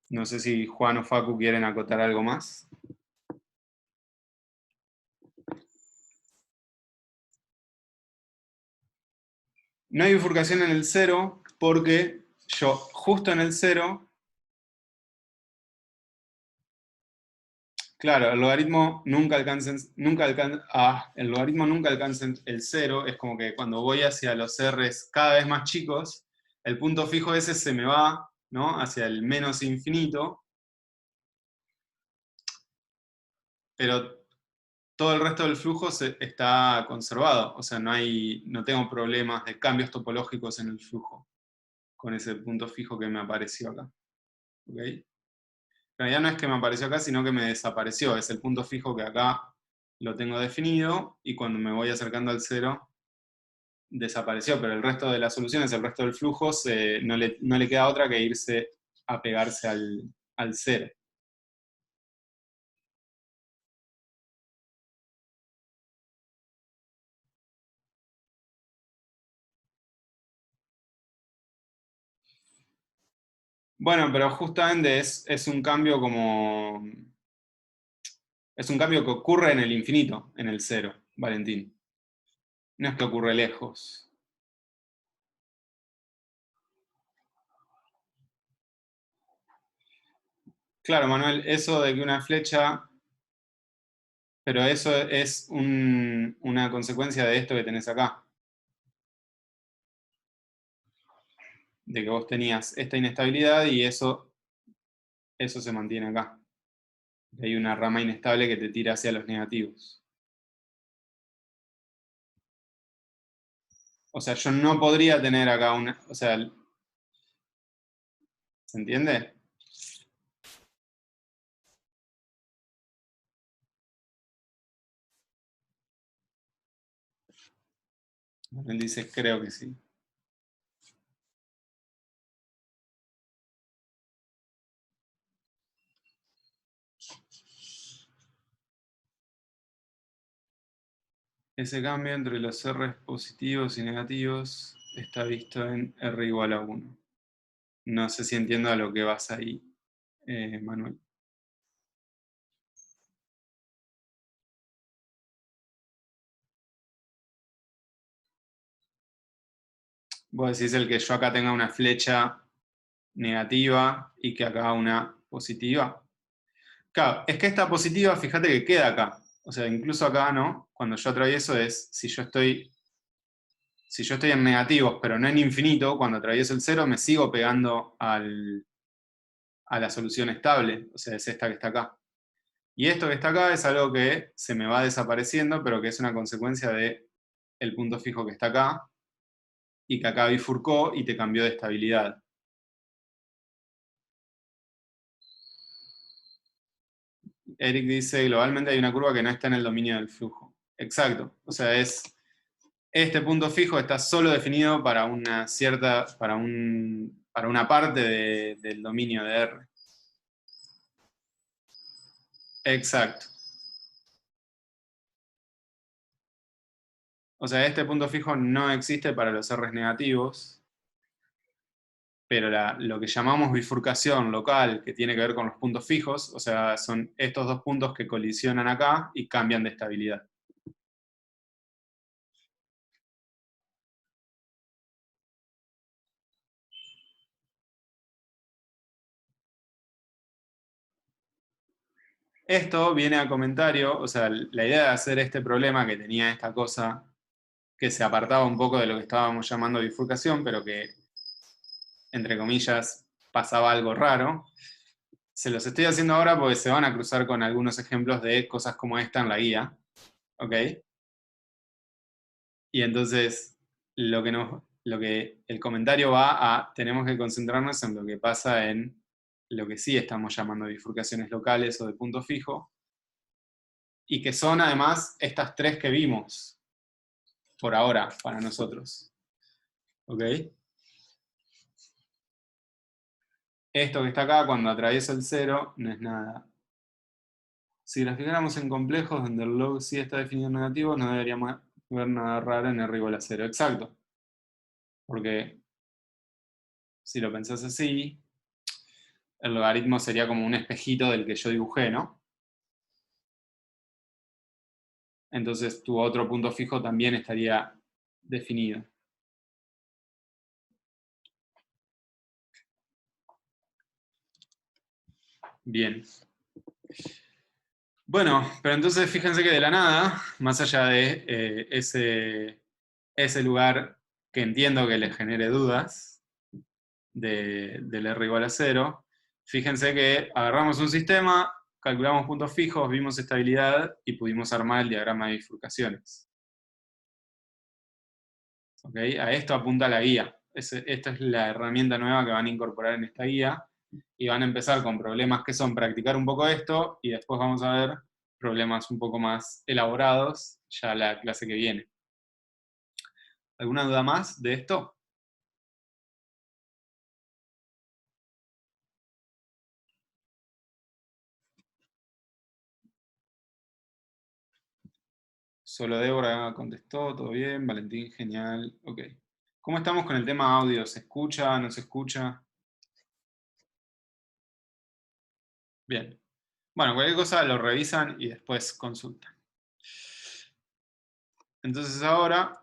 No sé si Juan o Facu quieren acotar algo más. No hay bifurcación en el 0 porque yo justo en el 0, claro, el logaritmo nunca alcanza el 0, es como que cuando voy hacia los R's cada vez más chicos, el punto fijo ese se me va, ¿no?, hacia el menos infinito, pero todo el resto del flujo está conservado, o sea, no tengo problemas de cambios topológicos en el flujo con ese punto fijo que me apareció acá. ¿Ok? En realidad no es que me apareció acá, sino que me desapareció. Es el punto fijo que acá lo tengo definido, y cuando me voy acercando al 0, desapareció, pero el resto de las soluciones, el resto del flujo, no le queda otra que irse a pegarse al 0. Bueno, pero justamente es un cambio como... Es un cambio que ocurre en el infinito, en el 0, Valentín. No es que ocurre lejos. Claro, Manuel, eso de que una flecha... Pero eso es una consecuencia de esto que tenés acá. De que vos tenías esta inestabilidad y eso se mantiene acá. Hay una rama inestable que te tira hacia los negativos. O sea, yo no podría tener acá una... O sea, ¿se entiende? Él dice, creo que sí. Ese cambio entre los R positivos y negativos está visto en R igual a 1. No sé si entiendo a lo que vas ahí, Manuel. Vos decís el que yo acá tenga una flecha negativa y que acá una positiva. Claro, es que esta positiva, fíjate que queda acá. O sea, incluso acá, ¿no? Cuando yo atravieso es, si yo estoy en negativos, pero no en infinito, cuando atravieso el 0 me sigo pegando a la solución estable. O sea, es esta que está acá. Y esto que está acá es algo que se me va desapareciendo, pero que es una consecuencia de el punto fijo que está acá, y que acá bifurcó y te cambió de estabilidad. Eric dice, globalmente hay una curva que no está en el dominio del flujo. Exacto. O sea, este punto fijo está solo definido para una cierta, para una parte del dominio de R. Exacto. O sea, este punto fijo no existe para los R negativos, pero lo que llamamos bifurcación local, que tiene que ver con los puntos fijos, o sea, son estos dos puntos que colisionan acá y cambian de estabilidad. Esto viene a comentario, o sea, la idea de hacer este problema que tenía esta cosa que se apartaba un poco de lo que estábamos llamando bifurcación, pero que, entre comillas, pasaba algo raro. Se los estoy haciendo ahora porque se van a cruzar con algunos ejemplos de cosas como esta en la guía. ¿Ok? Y entonces, lo que el comentario va a, tenemos que concentrarnos en lo que pasa en lo que sí estamos llamando bifurcaciones locales o de punto fijo, y que son además estas tres que vimos por ahora para nosotros. ¿Ok? Esto que está acá, cuando atraviesa el 0, no es nada. Si graficáramos en complejos donde el log sí está definido en negativo, no deberíamos ver nada raro en R igual a 0. Exacto. Porque si lo pensás así, el logaritmo sería como un espejito del que yo dibujé, ¿no? Entonces tu otro punto fijo también estaría definido. Bien. Bueno, pero entonces fíjense que de la nada, más allá de ese lugar que entiendo que les genere dudas del R igual a 0, fíjense que agarramos un sistema, calculamos puntos fijos, vimos estabilidad y pudimos armar el diagrama de bifurcaciones. ¿Ok? A esto apunta la guía. Esta es la herramienta nueva que van a incorporar en esta guía. y van a empezar con problemas que son practicar un poco esto, y después vamos a ver problemas un poco más elaborados ya la clase que viene. ¿Alguna duda más de esto? Solo Débora contestó, todo bien, Valentín, genial, ok. ¿Cómo estamos con el tema audio? ¿Se escucha? ¿No se escucha? Bien. Bueno, cualquier cosa lo revisan y después consultan. Entonces ahora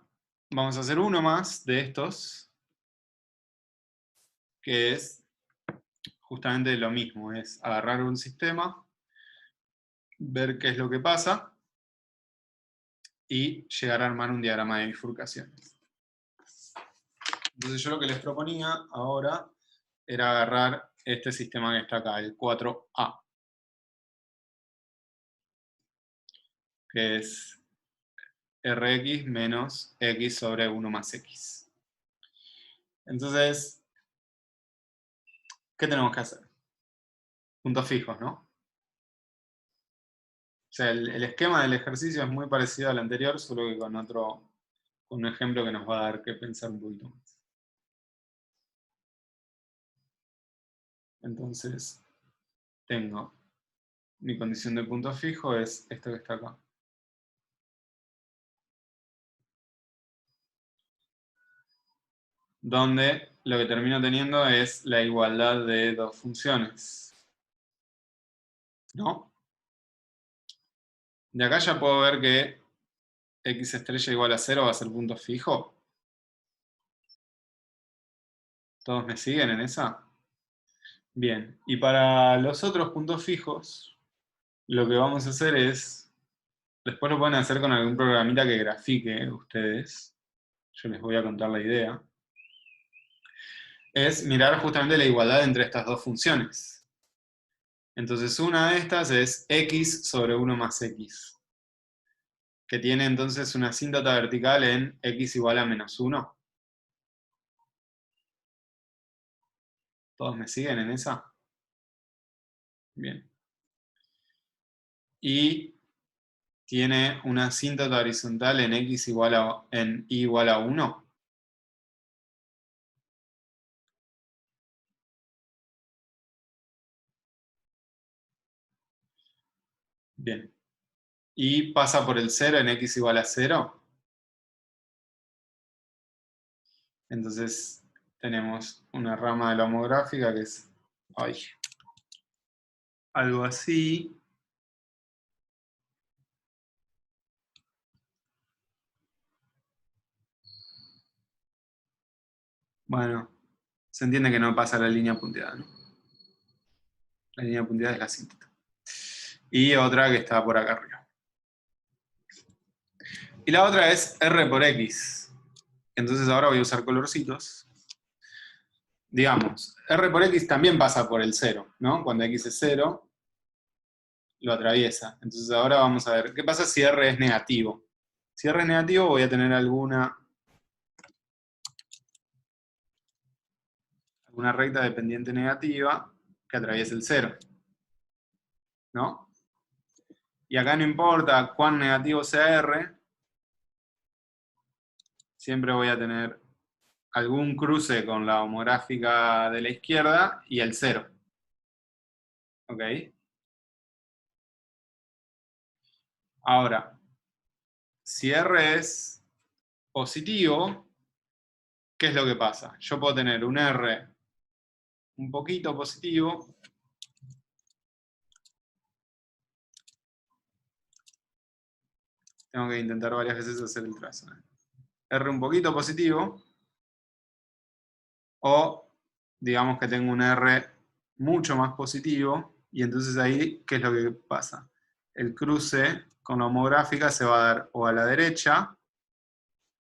vamos a hacer uno más de estos, que es justamente lo mismo, es agarrar un sistema, ver qué es lo que pasa, y llegar a armar un diagrama de bifurcaciones. Entonces yo lo que les proponía ahora era agarrar este sistema que está acá, el 4A, que es Rx menos X sobre 1 más X. Entonces, ¿qué tenemos que hacer? Puntos fijos, ¿no? O sea, el esquema del ejercicio es muy parecido al anterior, solo que con un ejemplo que nos va a dar que pensar un poquito más. Entonces, tengo mi condición de punto fijo es esto que está acá. Donde lo que termino teniendo es la igualdad de dos funciones. ¿No? De acá ya puedo ver que x estrella igual a 0 va a ser punto fijo. ¿Todos me siguen en esa? Bien, y para los otros puntos fijos, lo que vamos a hacer es, después lo pueden hacer con algún programita que grafique ustedes, yo les voy a contar la idea, es mirar justamente la igualdad entre estas dos funciones. Entonces una de estas es x sobre 1 más x, que tiene entonces una asíntota vertical en x igual a menos 1. ¿Todos me siguen en esa? Bien. Y tiene una asíntota horizontal en y igual a 1. Bien. Y pasa por el 0 en x igual a 0. Entonces tenemos una rama de la homográfica que es algo así. Bueno, se entiende que no pasa la línea punteada, ¿no? La línea punteada es la asíntota. Y otra que está por acá arriba. Y la otra es R por X. Entonces ahora voy a usar colorcitos. Digamos, R por X también pasa por el 0, ¿no? Cuando X es 0, lo atraviesa. Entonces ahora vamos a ver, ¿qué pasa si R es negativo? Si R es negativo voy a tener alguna recta dependiente negativa que atraviese el 0, ¿no? Y acá no importa cuán negativo sea R, siempre voy a tener algún cruce con la homográfica de la izquierda y el 0. ¿Ok? Ahora, si R es positivo, ¿qué es lo que pasa? Yo puedo tener un R un poquito positivo, tengo que intentar varias veces hacer el trazo. R un poquito positivo, o digamos que tengo un R mucho más positivo, y entonces ahí, ¿qué es lo que pasa? El cruce con la homográfica se va a dar o a la derecha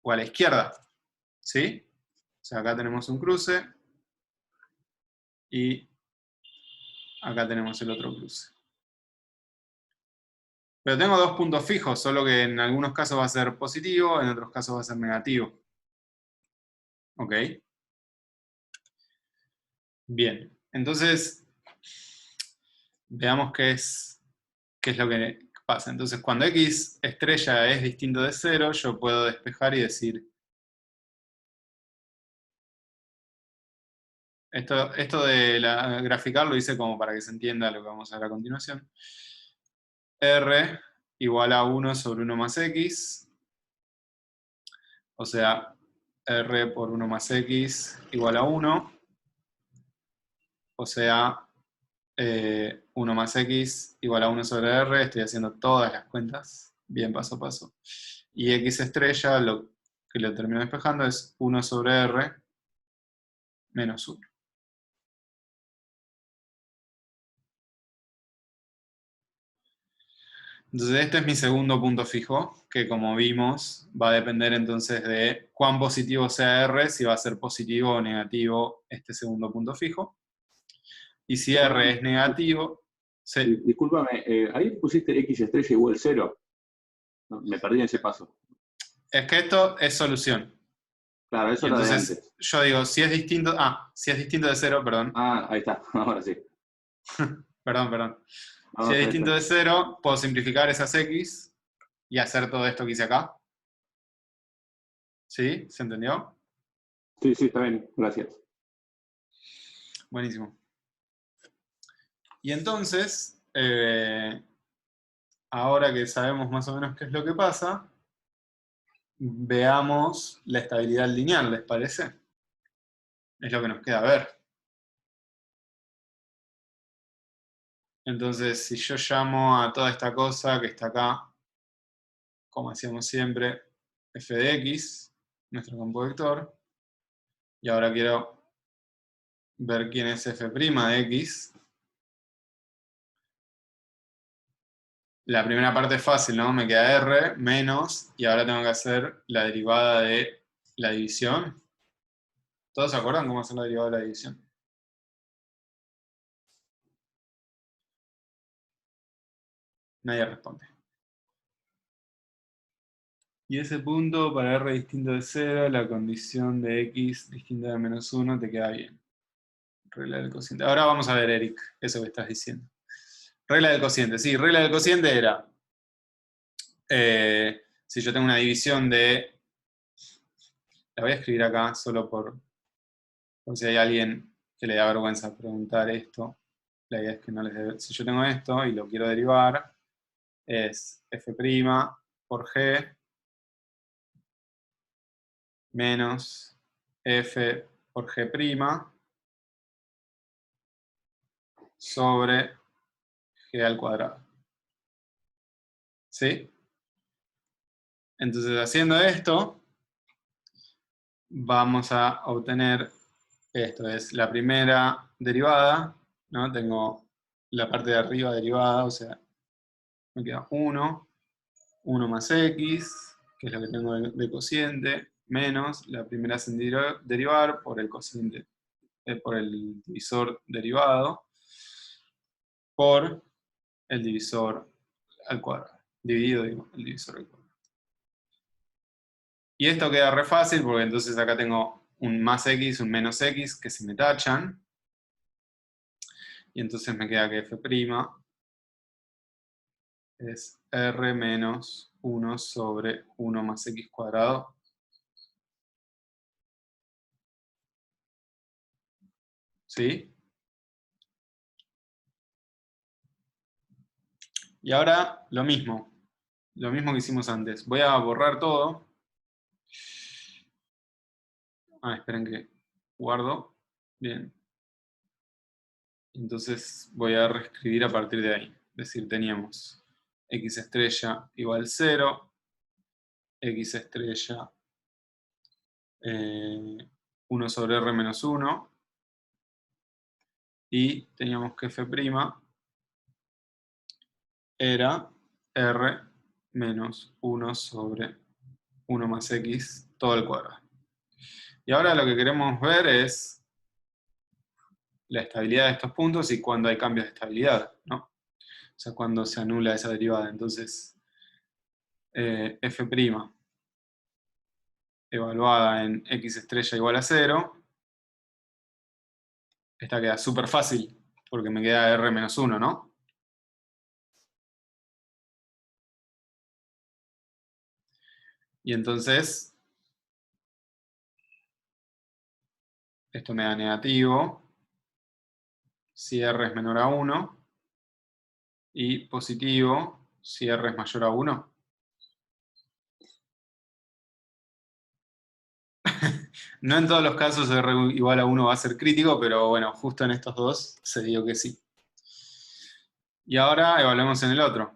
o a la izquierda, ¿sí? O sea, acá tenemos un cruce, y acá tenemos el otro cruce. Pero tengo dos puntos fijos, solo que en algunos casos va a ser positivo, en otros casos va a ser negativo. ¿Ok? Bien, Entonces, veamos qué es lo que pasa. Entonces, cuando x estrella es distinto de 0, yo puedo despejar y decir... Esto de graficar lo hice como para que se entienda lo que vamos a ver a continuación. R igual a 1 sobre 1 más x. O sea, R por 1 más x igual a 1. O sea, 1 más x igual a 1 sobre R. Estoy haciendo todas las cuentas, bien paso a paso. Y x estrella, lo que lo termino despejando, es 1 sobre R menos 1. Entonces este es mi segundo punto fijo, que como vimos va a depender entonces de cuán positivo sea R, si va a ser positivo o negativo este segundo punto fijo. Y si R es negativo... Sí. Discúlpame, ahí pusiste x estrella igual 0. No, me perdí en ese paso. Es que esto es solución. Claro, eso era de Entonces antes. yo digo, si es distinto... si es distinto de 0, perdón. Ah, ahí está, ahora sí. Perdón. No, Si es está distinto de 0, puedo simplificar esas x y hacer todo esto que hice acá. ¿Sí? ¿Se entendió? Sí, está bien, gracias. Buenísimo. Y entonces, ahora que sabemos más o menos qué es lo que pasa, veamos la estabilidad lineal, ¿les parece? Es lo que nos queda ver. Entonces, si yo llamo a toda esta cosa que está acá, como hacíamos siempre, f de x, nuestro campo vector, y ahora quiero ver quién es f' de x. La primera parte es fácil, ¿no? Me queda r menos, y ahora tengo que hacer la derivada de la división. ¿Todos se acuerdan cómo hacer la derivada de la división? Nadie responde. Y ese punto para r distinto de 0, la condición de x distinta de menos 1 te queda bien. Regla del cociente. Ahora vamos a ver, Eric, eso que estás diciendo. Regla del cociente. Sí, regla del cociente era... si yo tengo una división de... La voy a escribir acá solo por si hay alguien que le da vergüenza preguntar esto. La idea es que no les dé... Si yo tengo esto y lo quiero derivar, es f' por g menos f por g' sobre g al cuadrado. ¿Sí? Entonces, haciendo esto, vamos a obtener esto. Es la primera derivada, ¿no? Tengo la parte de arriba derivada, o sea, me queda 1 más x, que es lo que tengo de cociente, menos la primera sin derivar por el cociente, por el divisor derivado, por el divisor al cuadrado. Dividido, digo, el divisor al cuadrado. Y esto queda re fácil porque entonces acá tengo un más x, un menos x que se me tachan. Y entonces me queda que f' es r menos 1 sobre 1 más x cuadrado. ¿Sí? Y ahora lo mismo que hicimos antes. Voy a borrar todo. Esperen que guardo. Bien. Entonces voy a reescribir a partir de ahí. Es decir, teníamos x estrella igual 0, x estrella 1 sobre r menos 1, y teníamos que f' era r menos 1 sobre 1 más x todo al cuadrado. Y ahora lo que queremos ver es la estabilidad de estos puntos y cuando hay cambios de estabilidad, ¿no? O sea, cuando se anula esa derivada. Entonces, f' evaluada en x estrella igual a 0, Esta queda súper fácil, porque me queda R menos 1, ¿no? Y entonces, esto me da negativo, si R es menor a 1, y positivo, si R es mayor a 1. No en todos los casos R igual a 1 va a ser crítico, pero bueno, justo en estos dos se dio que sí. Y ahora evaluemos en el otro.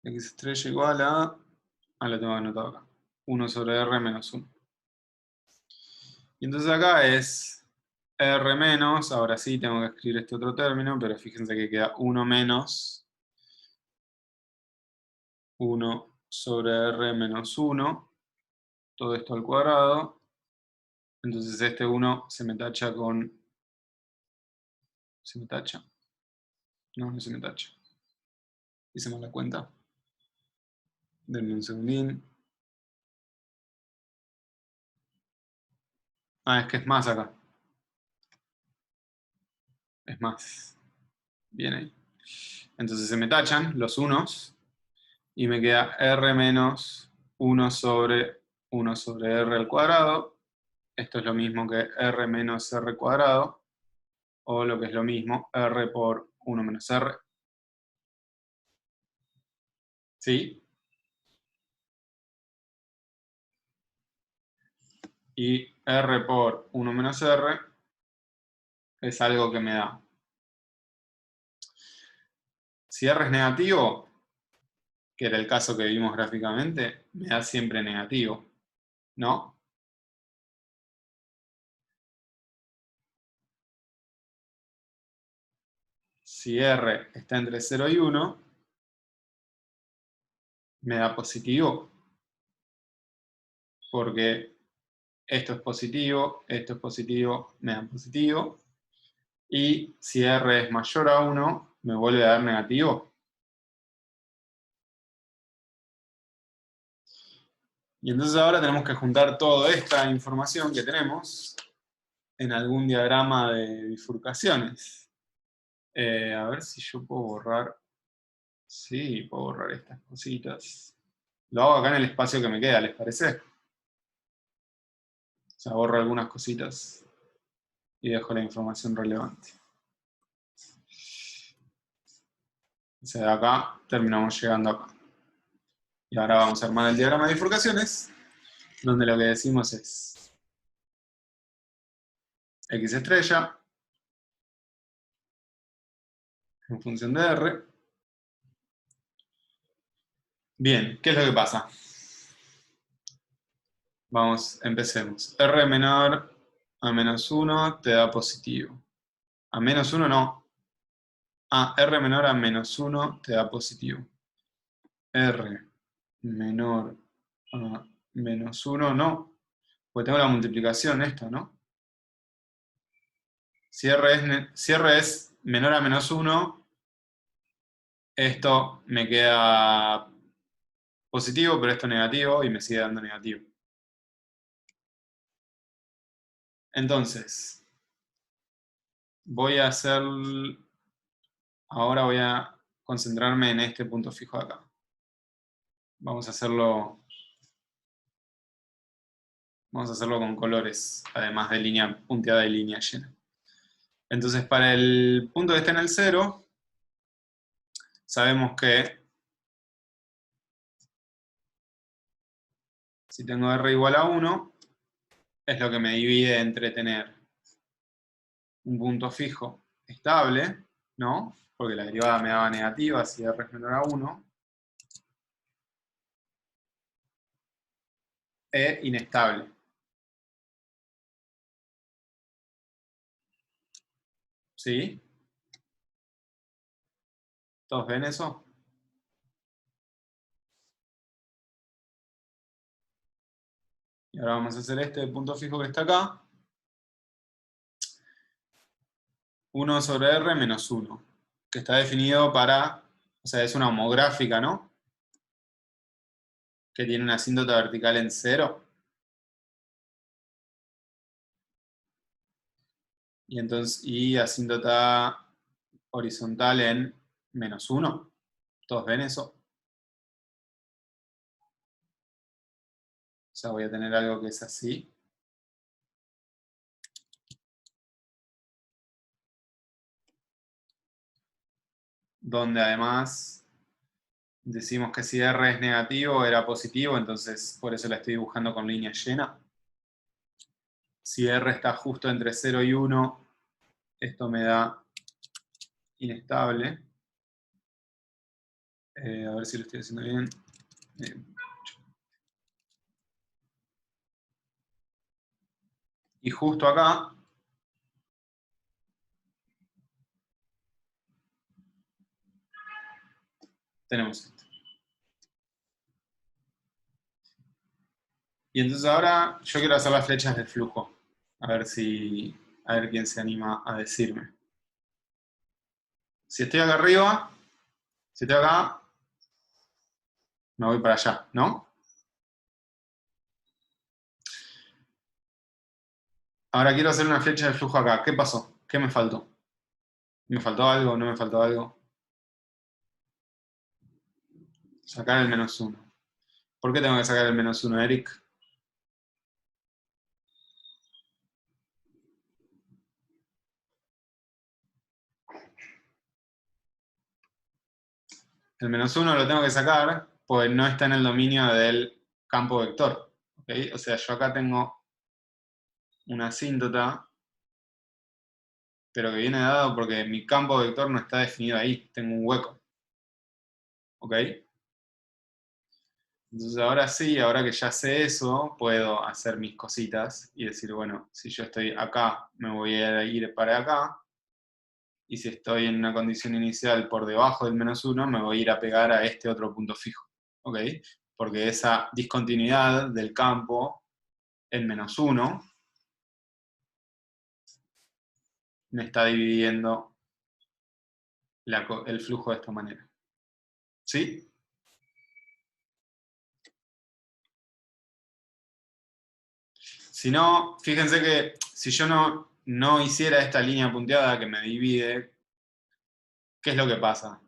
X estrella igual a... lo tengo anotado acá. 1 sobre R menos 1. Y entonces acá es R menos, ahora sí tengo que escribir este otro término, pero fíjense que queda 1 menos 1 sobre R menos 1, todo esto al cuadrado. Entonces este 1 se me tacha con... ¿Se me tacha? No, no se me tacha. Hice mal la cuenta. Denme un segundín. Ah, es que es más acá. Es más. Bien ahí. Entonces se me tachan los unos y me queda R menos 1 sobre R al cuadrado. Esto es lo mismo que R menos R cuadrado, o lo que es lo mismo, R por 1 menos R. ¿Sí? Y R por 1 menos R es algo que me da. Si R es negativo, que era el caso que vimos gráficamente, me da siempre negativo, ¿no? Si R está entre 0 y 1, me da positivo, porque esto es positivo, me da positivo, y si R es mayor a 1, me vuelve a dar negativo. Y entonces ahora tenemos que juntar toda esta información que tenemos en algún diagrama de bifurcaciones. A ver si yo puedo borrar. Sí, puedo borrar estas cositas. Lo hago acá en el espacio que me queda, ¿les parece? O sea, borro algunas cositas y dejo la información relevante. O sea, de acá terminamos llegando acá. Y ahora vamos a armar el diagrama de bifurcaciones, donde lo que decimos es X estrella en función de R. Bien, ¿qué es lo que pasa? Vamos, empecemos. R menor a menos 1 te da positivo. A menos 1 no. R menor a menos 1 te da positivo. R menor a menos 1 no. Porque tengo la multiplicación esta, ¿no? Si R es menor a menos 1, esto me queda positivo, pero esto negativo y me sigue dando negativo. Entonces, ahora voy a concentrarme en este punto fijo de acá. Vamos a hacerlo con colores, además de línea punteada y línea llena. Entonces, para el punto que está en el 0, sabemos que si tengo R igual a 1, es lo que me divide entre tener un punto fijo estable, ¿no? Porque la derivada me daba negativa si R es menor a 1, e inestable. ¿Sí? ¿Todos ven eso? Y ahora vamos a hacer este punto fijo que está acá. 1 sobre R menos 1, que está definido para, o sea, es una homográfica, ¿no? que tiene una asíntota vertical en 0. Y entonces, y asíntota horizontal en -1. ¿Todos ven eso? O sea, voy a tener algo que es así. Donde además decimos que si R es negativo era positivo, entonces por eso la estoy dibujando con línea llena. Si R está justo entre 0 y 1, esto me da inestable. A ver si lo estoy haciendo bien. Y justo acá tenemos esto. Y entonces ahora yo quiero hacer las flechas de flujo. A ver quién se anima a decirme. Si estoy acá arriba, si estoy acá, me voy para allá, ¿no? Ahora quiero hacer una flecha de flujo acá. ¿Qué pasó? ¿Qué me faltó? ¿Me faltó algo? ¿No me faltó algo? Sacar el -1. ¿Por qué tengo que sacar el -1, Eric? El -1 lo tengo que sacar, pues no está en el dominio del campo vector. ¿Okay? O sea, yo acá tengo una asíntota, pero que viene dado porque mi campo vector no está definido ahí, tengo un hueco. ¿Ok? Entonces ahora sí, ahora que ya sé eso, puedo hacer mis cositas y decir, bueno, si yo estoy acá, me voy a ir para acá, y si estoy en una condición inicial por debajo del -1, me voy a ir a pegar a este otro punto fijo. ¿Ok? Porque esa discontinuidad del campo en -1 me está dividiendo el flujo de esta manera. ¿Sí? Si no, fíjense que si yo no hiciera esta línea punteada que me divide, ¿qué es lo que pasa?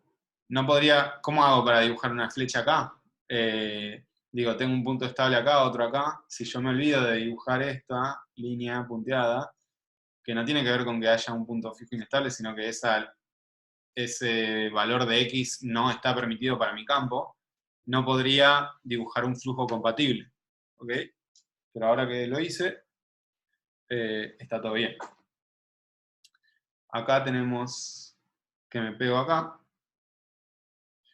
No podría, ¿cómo hago para dibujar una flecha acá? Digo, tengo un punto estable acá, otro acá. Si yo me olvido de dibujar esta línea punteada, que no tiene que ver con que haya un punto fijo inestable, sino que ese valor de X no está permitido para mi campo, no podría dibujar un flujo compatible. ¿Ok? Pero ahora que lo hice, está todo bien. Acá tenemos que me pego acá.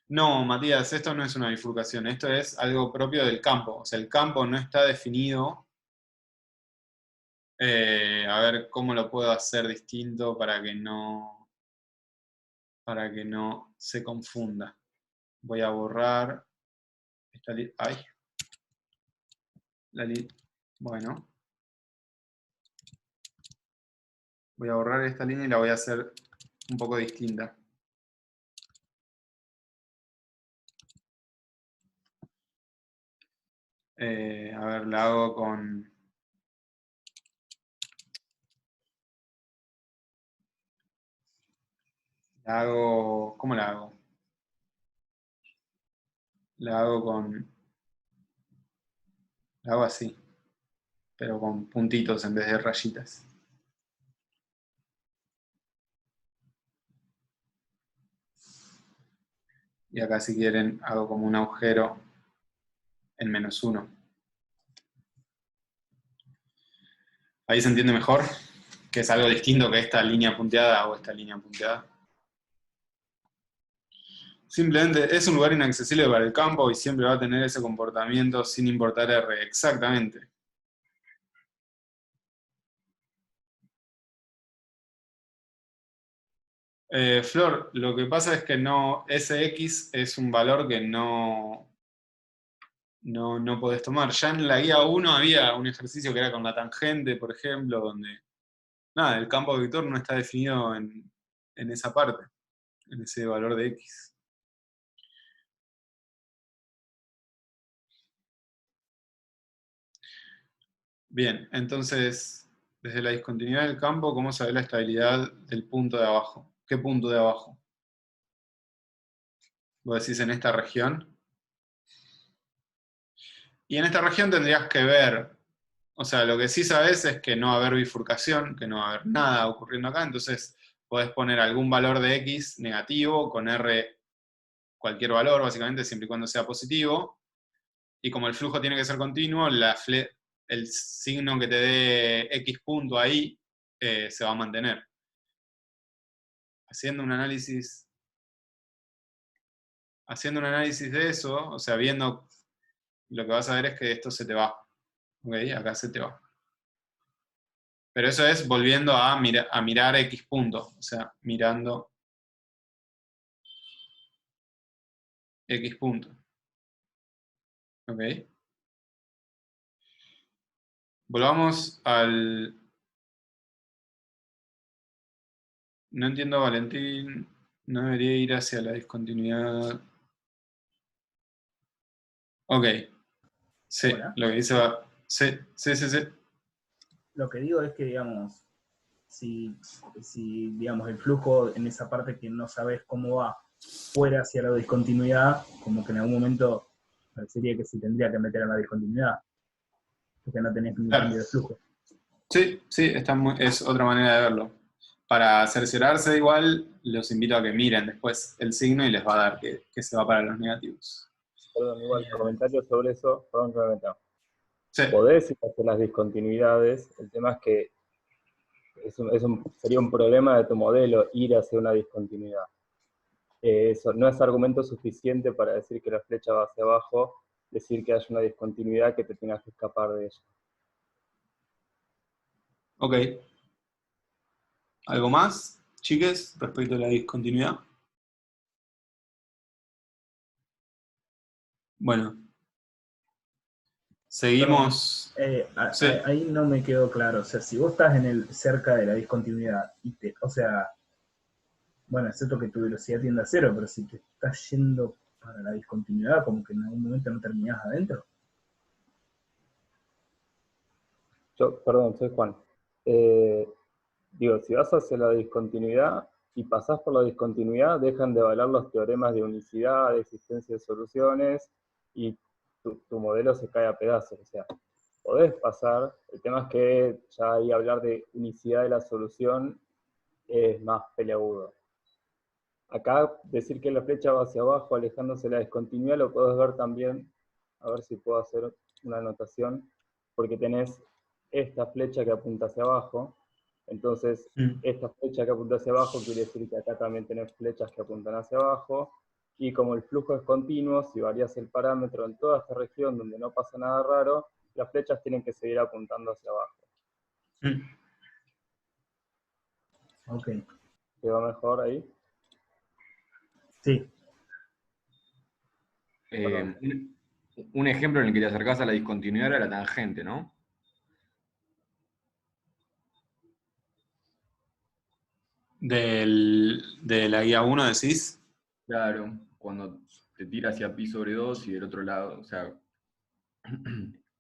No, Matías, esto no es una bifurcación, esto es algo propio del campo. O sea, el campo no está definido. A ver cómo lo puedo hacer distinto para que no se confunda. Voy a borrar esta línea. ¡Ay! Bueno. Voy a borrar esta línea y la voy a hacer un poco distinta. A ver, la hago con... ¿Cómo la hago? La hago así, pero con puntitos en vez de rayitas. Y acá si quieren hago como un agujero en -1. Ahí se entiende mejor que es algo distinto que esta línea punteada o esta línea punteada. Simplemente es un lugar inaccesible para el campo y siempre va a tener ese comportamiento sin importar R. Exactamente. Flor, lo que pasa es que ese X es un valor que no podés tomar. Ya en la guía 1 había un ejercicio que era con la tangente, por ejemplo, donde nada, el campo vector no está definido en esa parte, en ese valor de X. Bien, entonces, desde la discontinuidad del campo, ¿cómo se ve la estabilidad del punto de abajo? ¿Qué punto de abajo? ¿Vos decís en esta región? Y en esta región tendrías que ver, o sea, lo que sí sabes es que no va a haber bifurcación, que no va a haber nada ocurriendo acá, entonces podés poner algún valor de x negativo con r cualquier valor, básicamente, siempre y cuando sea positivo, y como el flujo tiene que ser continuo, el signo que te dé x punto ahí se va a mantener. Haciendo un análisis de eso, o sea, viendo, lo que vas a ver es que esto se te va. ¿Ok? Acá se te va. Pero eso es volviendo a mirar X punto, o sea, mirando X punto. ¿Ok? Volvamos al... No entiendo, Valentín, no debería ir hacia la discontinuidad. Ok. Sí, Hola. lo que dice va... Sí. Lo que digo es que, digamos, si digamos, el flujo en esa parte que no sabes cómo va, fuera hacia la discontinuidad, como que en algún momento parecería que se tendría que meter en la discontinuidad, porque no tenés un Claro. cambio de flujo. Sí, es otra manera de verlo. Para cerciorarse igual, los invito a que miren después el signo y les va a dar que se va para los negativos. Perdón, igual, comentarios sobre eso, perdón que me meta. Sí. Podés ir hacia las discontinuidades, el tema es que sería un problema de tu modelo ir hacia una discontinuidad. Eso no es argumento suficiente para decir que la flecha va hacia abajo, decir que hay una discontinuidad que te tengas que escapar de ella. Ok. ¿Algo más, chiques, respecto a la discontinuidad? Bueno. Seguimos. Sí. Ahí no me quedó claro. O sea, si vos estás cerca de la discontinuidad, o sea, bueno, excepto que tu velocidad tiende a cero, pero si te estás yendo para la discontinuidad, como que en algún momento no terminás adentro. Perdón, soy Juan. Digo, si vas hacia la discontinuidad y pasás por la discontinuidad, dejan de valer los teoremas de unicidad, de existencia de soluciones, y tu modelo se cae a pedazos. O sea, podés pasar, el tema es que ya ahí hablar de unicidad de la solución es más peleagudo. Acá decir que la flecha va hacia abajo, alejándose de la discontinuidad, lo podés ver también, a ver si puedo hacer una anotación, porque tenés esta flecha que apunta hacia abajo, entonces esta flecha que apunta hacia abajo quiere decir que acá también tenés flechas que apuntan hacia abajo, y como el flujo es continuo, si varias el parámetro en toda esta región donde no pasa nada raro, las flechas tienen que seguir apuntando hacia abajo. Ok. ¿Quedó mejor ahí? Sí. Un ejemplo en el que te acercás a la discontinuidad era la tangente, ¿no? De la guía 1 decís. Claro, cuando te tira hacia pi sobre 2 y del otro lado, o sea,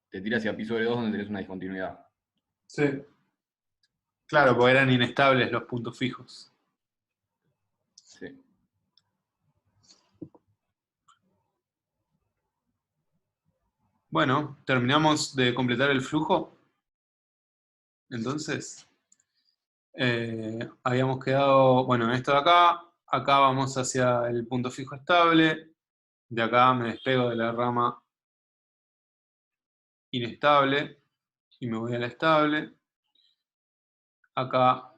te tira hacia pi sobre 2 donde tenés una discontinuidad. Sí. Claro, porque eran inestables los puntos fijos. Sí. Bueno, terminamos de completar el flujo. Entonces, habíamos quedado, bueno, esto de acá vamos hacia el punto fijo estable, de acá me despego de la rama inestable y me voy a la estable, acá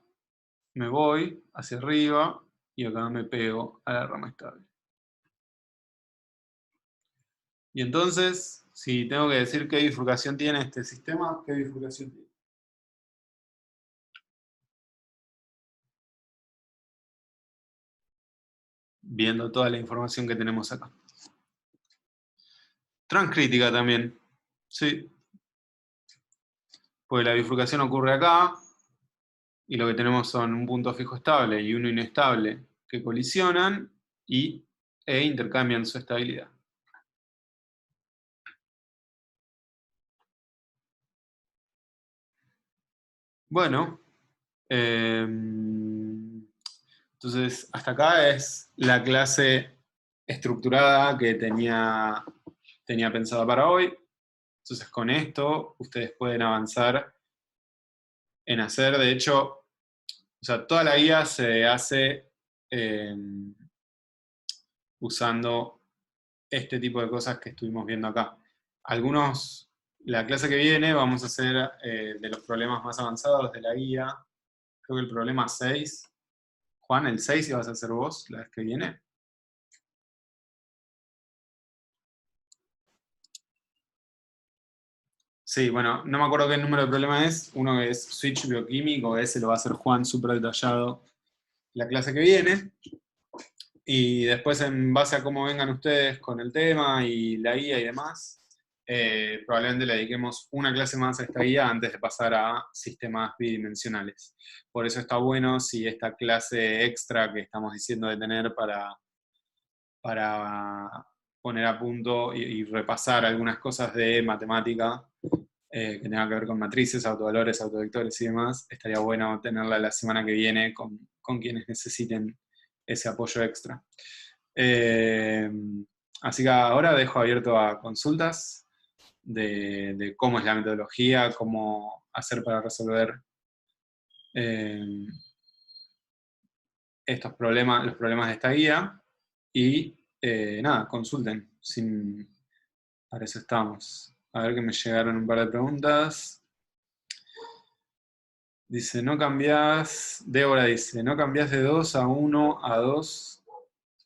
me voy hacia arriba y acá me pego a la rama estable. Y entonces, si tengo que decir qué bifurcación tiene este sistema, ¿qué bifurcación tiene? Viendo toda la información que tenemos acá. Transcrítica también, sí. Pues la bifurcación ocurre acá, y lo que tenemos son un punto fijo estable y uno inestable que colisionan e intercambian su estabilidad. Bueno, entonces hasta acá es la clase estructurada que tenía pensada para hoy. Entonces con esto ustedes pueden avanzar en hacer, de hecho, o sea, toda la guía se hace usando este tipo de cosas que estuvimos viendo acá. La clase que viene vamos a hacer de los problemas más avanzados de la guía. Creo que el problema 6. Juan, el 6 ibas a hacer vos la vez que viene. Sí, bueno, no me acuerdo qué número de problema es. Uno que es switch bioquímico, ese lo va a hacer Juan súper detallado la clase que viene. Y después, en base a cómo vengan ustedes con el tema y la guía y demás, probablemente le dediquemos una clase más a esta guía antes de pasar a sistemas bidimensionales. Por eso está bueno si esta clase extra que estamos diciendo de tener para poner a punto y repasar algunas cosas de matemática que tengan que ver con matrices, autovalores, autovectores y demás, estaría bueno tenerla la semana que viene con quienes necesiten ese apoyo extra. Así que ahora dejo abierto a consultas de cómo es la metodología, cómo hacer para resolver los problemas de esta guía, y nada, consulten. Para eso estamos. A ver que me llegaron un par de preguntas. Dice, no cambiás, Débora dice, ¿no cambiás de 2 a 1 a 2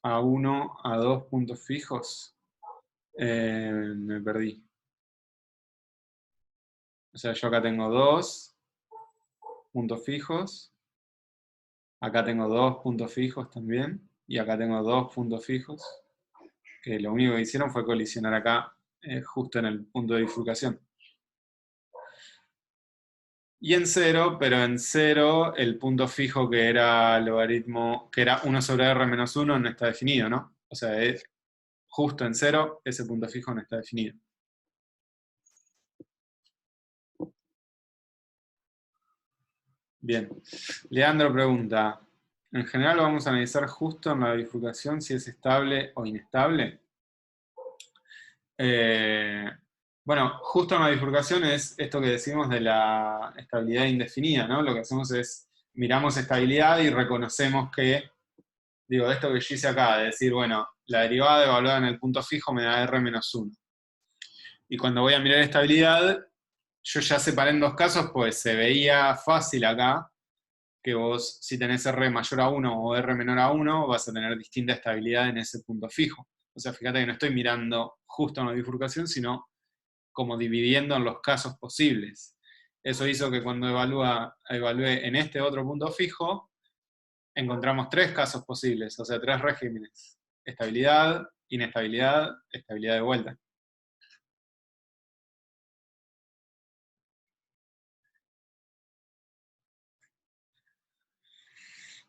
a 1 a 2 puntos fijos? Me perdí. O sea, yo acá tengo 2 puntos fijos, acá tengo 2 puntos fijos también, y acá tengo 2 puntos fijos, que lo único que hicieron fue colisionar acá, justo en el punto de bifurcación. Y en 0, pero en 0 el punto fijo que era logaritmo, que era 1 sobre r menos 1 no está definido, ¿no? O sea, es justo en 0, ese punto fijo no está definido. Bien. Leandro pregunta, ¿en general vamos a analizar justo en la bifurcación si es estable o inestable? Bueno, justo en la bifurcación es esto que decimos de la estabilidad indefinida, ¿no? Lo que hacemos es, miramos estabilidad y reconocemos que, digo, esto que yo hice acá, de decir, bueno, la derivada evaluada en el punto fijo me da r menos 1. Y cuando voy a mirar estabilidad, yo ya separé en dos casos, pues se veía fácil acá, que vos, si tenés R mayor a 1 o R menor a 1, vas a tener distinta estabilidad en ese punto fijo. O sea, fíjate que no estoy mirando justo en la bifurcación, sino como dividiendo en los casos posibles. Eso hizo que cuando evalué en este otro punto fijo, encontramos 3 casos posibles, o sea, 3 regímenes. Estabilidad, inestabilidad, estabilidad de vuelta.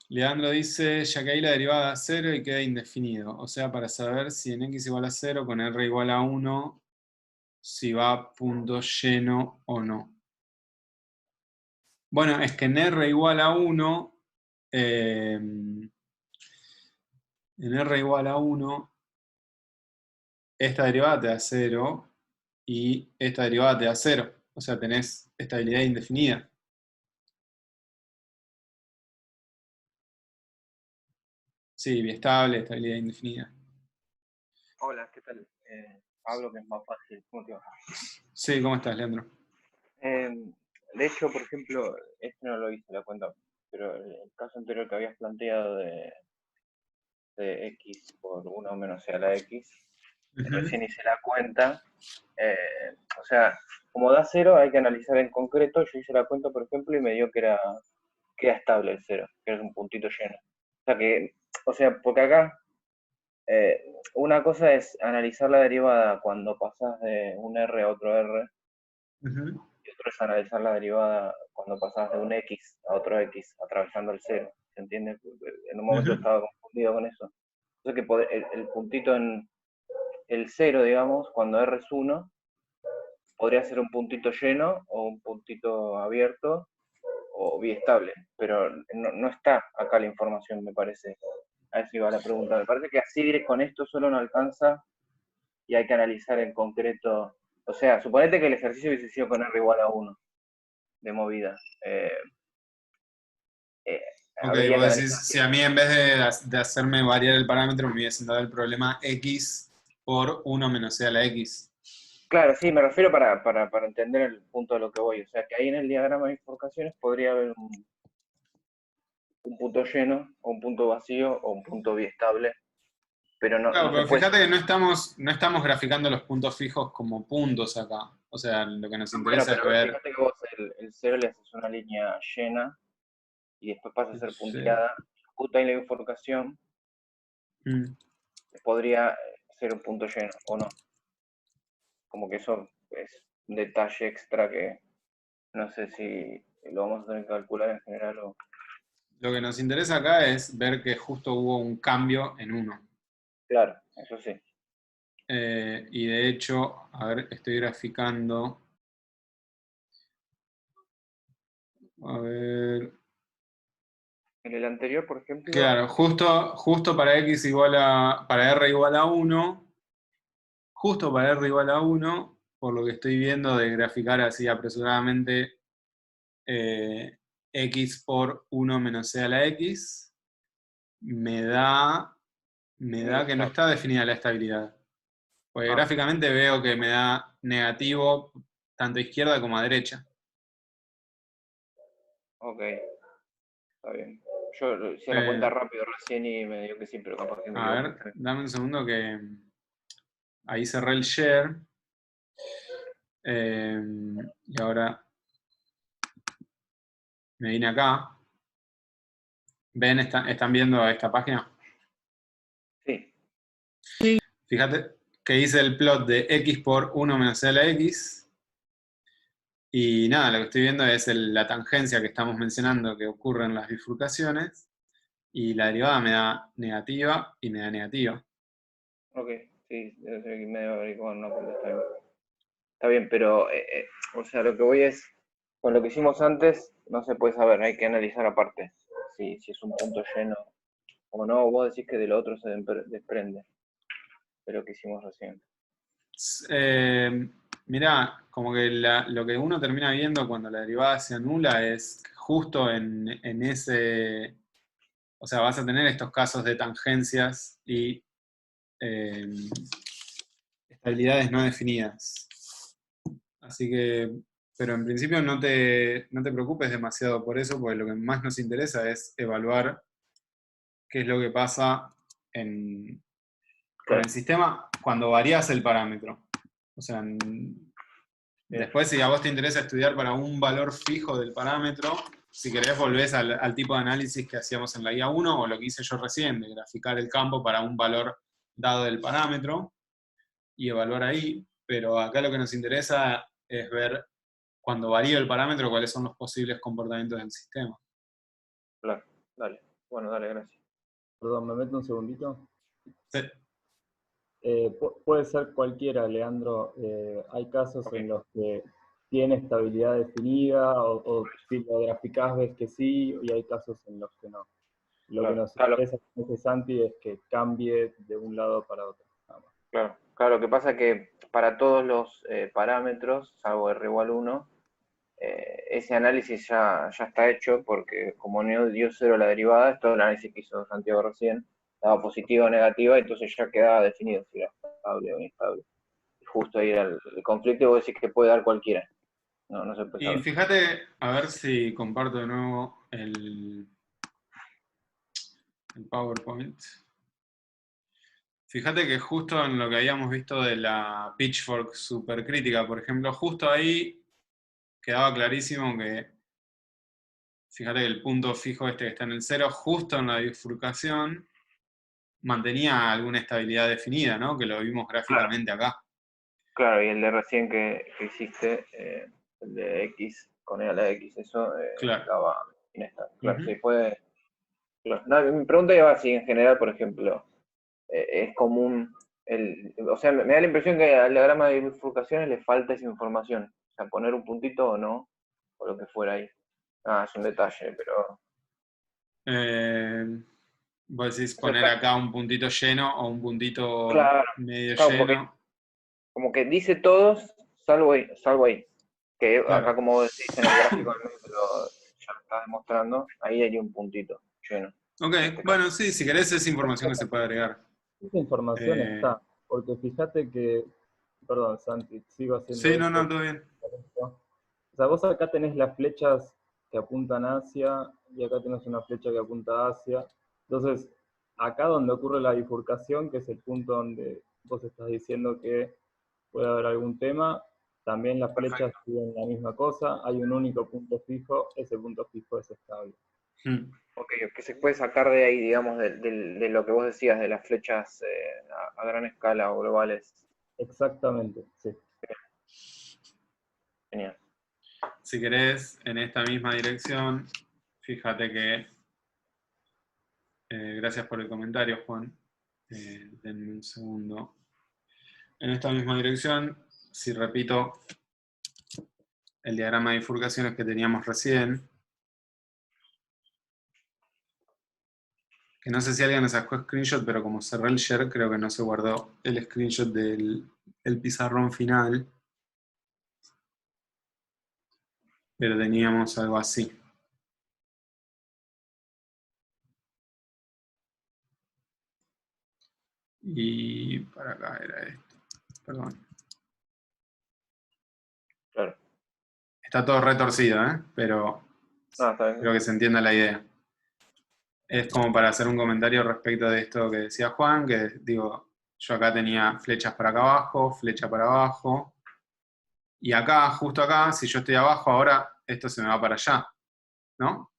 Leandro dice, ya que ahí la derivada da 0 y queda indefinido. O sea, para saber si en x igual a 0 con r igual a 1, si va punto lleno o no. Bueno, es que en r igual a 1, en r igual a 1, esta derivada te da 0 y esta derivada te da 0. O sea, tenés estabilidad indefinida. Sí, biestable, estabilidad indefinida. Hola, ¿qué tal? Pablo, que es más fácil. ¿Cómo te va? Sí, ¿cómo estás, Leandro? De hecho, por ejemplo, este no lo hice la cuenta, pero el caso anterior que habías planteado de x por 1 menos c a la x, recién hice la cuenta. O sea, como da 0, hay que analizar en concreto. Yo hice la cuenta, por ejemplo, y me dio que era estable el 0, que era un puntito lleno. O sea, porque acá una cosa es analizar la derivada cuando pasas de un r a otro r, y otro es analizar la derivada cuando pasas de un x a otro x, atravesando el 0. ¿Se entiende? En un momento estaba confundido con eso. Entonces, que el puntito en el 0, digamos, cuando r es 1, podría ser un puntito lleno o un puntito abierto, o biestable, pero no está acá la información, me parece. A eso iba la pregunta. Me parece que así con esto solo no alcanza y hay que analizar en concreto. O sea, suponete que el ejercicio hubiese sido con R igual a 1 de movida. Ok, Habría que vos analizar. decís, si a mí en vez de hacerme variar el parámetro, me hubiesen dado el problema x por 1 menos c a la x. Claro, sí, me refiero para entender el punto de lo que voy. O sea, que ahí en el diagrama de bifurcaciones podría haber un punto lleno, o un punto vacío, o un punto biestable, pero Claro, no se pero puede. fíjate que no estamos graficando los puntos fijos como puntos acá. O sea, lo que nos Bueno, interesa es pero ver. fíjate que vos el 0 le haces una línea llena y después pasa a ser punteada. Justo ahí en la bifurcación Mm. podría ser un punto lleno, o no. Como que eso es un detalle extra que no sé si lo vamos a tener que calcular en general o... Lo que nos interesa acá es ver que justo hubo un cambio en 1. Claro, eso sí. Y de hecho, a ver, estoy graficando. A ver. En el anterior, por ejemplo... Claro, justo para x para r igual a 1, justo para r igual a 1, por lo que estoy viendo de graficar así apresuradamente x por 1 menos c a la x, me da que no está definida la estabilidad. Porque gráficamente veo que me da negativo tanto a izquierda como a derecha. Ok, está bien. Yo hice la cuenta rápido recién y me dio que sí, pero capaz que me A equivoco. ver, dame un segundo que ahí cerré el share. Y ahora me vine acá. ¿Ven? ¿Están viendo esta página? Sí. Fíjate que hice el plot de x por 1 menos c a la x. Y nada, lo que estoy viendo es la tangencia que estamos mencionando que ocurre en las bifurcaciones. Y la derivada me da negativa y me da negativa. Ok, sí, debe ser que me debo averiguar, no, porque está bien. Está bien, pero, o sea, lo que voy es, con lo que hicimos antes, no se puede saber, hay que analizar aparte, si es un punto lleno o no, vos decís que de lo otro se desprende, de lo que hicimos recién. Mirá, como que lo que uno termina viendo cuando la derivada se anula es que justo en ese... O sea, vas a tener estos casos de tangencias y estabilidades no definidas. Así que, pero en principio no te preocupes demasiado por eso, porque lo que más nos interesa es evaluar qué es lo que pasa con el sistema cuando varías el parámetro. O sea, después si a vos te interesa estudiar para un valor fijo del parámetro, si querés volvés al tipo de análisis que hacíamos en la guía 1 o lo que hice yo recién, de graficar el campo para un valor dado del parámetro y evaluar ahí, pero acá lo que nos interesa es ver cuando varía el parámetro cuáles son los posibles comportamientos del sistema. Claro, dale. Bueno, dale, gracias. Perdón, ¿me meto un segundito? Sí. Puede ser cualquiera, Leandro. Hay casos en los que tiene estabilidad definida o si lo graficás ves que sí, y hay casos en los que no. Lo que nos interesa con este Santi es que cambie de un lado para otro. Nada más. Claro, lo que pasa es que para todos los parámetros, salvo R igual 1, ese análisis ya está hecho porque como no dio cero la derivada, esto es el análisis que hizo Santiago recién, daba positiva o negativa, entonces ya quedaba definido si era estable o inestable. Y justo ahí era el conflicto y vos decís que puede dar cualquiera. No se puede Y saber. fíjate, a ver si comparto de nuevo el PowerPoint. Fíjate que justo en lo que habíamos visto de la Pitchfork supercrítica, por ejemplo, justo ahí quedaba clarísimo que, fíjate que el punto fijo este que está en el 0, justo en la bifurcación, mantenía alguna estabilidad definida, ¿no? Que lo vimos gráficamente acá. Claro, y el de recién que hiciste, el de X con E a la X, eso Claro. daba inestable. Claro, sí, Uh-huh. puede. Claro. No, mi pregunta iba así, en general, por ejemplo, es común, o sea, me da la impresión que al diagrama de bifurcaciones le falta esa información, o sea, poner un puntito o no, o lo que fuera ahí. Es un detalle, pero... Vos decís poner acá un puntito lleno o un puntito Claro, medio claro, porque lleno. como que dice todos, salvo ahí. Que Claro. acá, como vos decís, en el gráfico al menos ya lo estás demostrando, ahí hay un puntito lleno. Ok, bueno, sí, si querés es información que se puede agregar. Esa información Eh, está, porque fíjate que, perdón, Santi, sigo haciendo Sí, no, esto. todo bien. O sea, vos acá tenés las flechas que apuntan a Asia y acá tenés una flecha que apunta a Asia. Entonces, acá donde ocurre la bifurcación, que es el punto donde vos estás diciendo que puede haber algún tema, también las flechas siguen la misma cosa, hay un único punto fijo, ese punto fijo es estable. Ok, que se puede sacar de ahí, digamos, de lo que vos decías, de las flechas a gran escala o globales. Exactamente, sí. Genial. Si querés, en esta misma dirección, fíjate que... gracias por el comentario, Juan. Denme un segundo. En esta misma dirección, si repito el diagrama de bifurcaciones que teníamos recién, que no sé si alguien me sacó screenshot, pero como cerré el share, creo que no se guardó el screenshot del pizarrón final. Pero teníamos algo así. Y para acá era esto. Perdón. Claro. Está todo retorcido, ¿eh? Pero Está bien. creo que se entienda la idea. Es como para hacer un comentario respecto de esto que decía Juan, que digo, yo acá tenía flechas para acá abajo, flecha para abajo, y acá, justo acá, si yo estoy abajo, ahora esto se me va para allá, ¿no?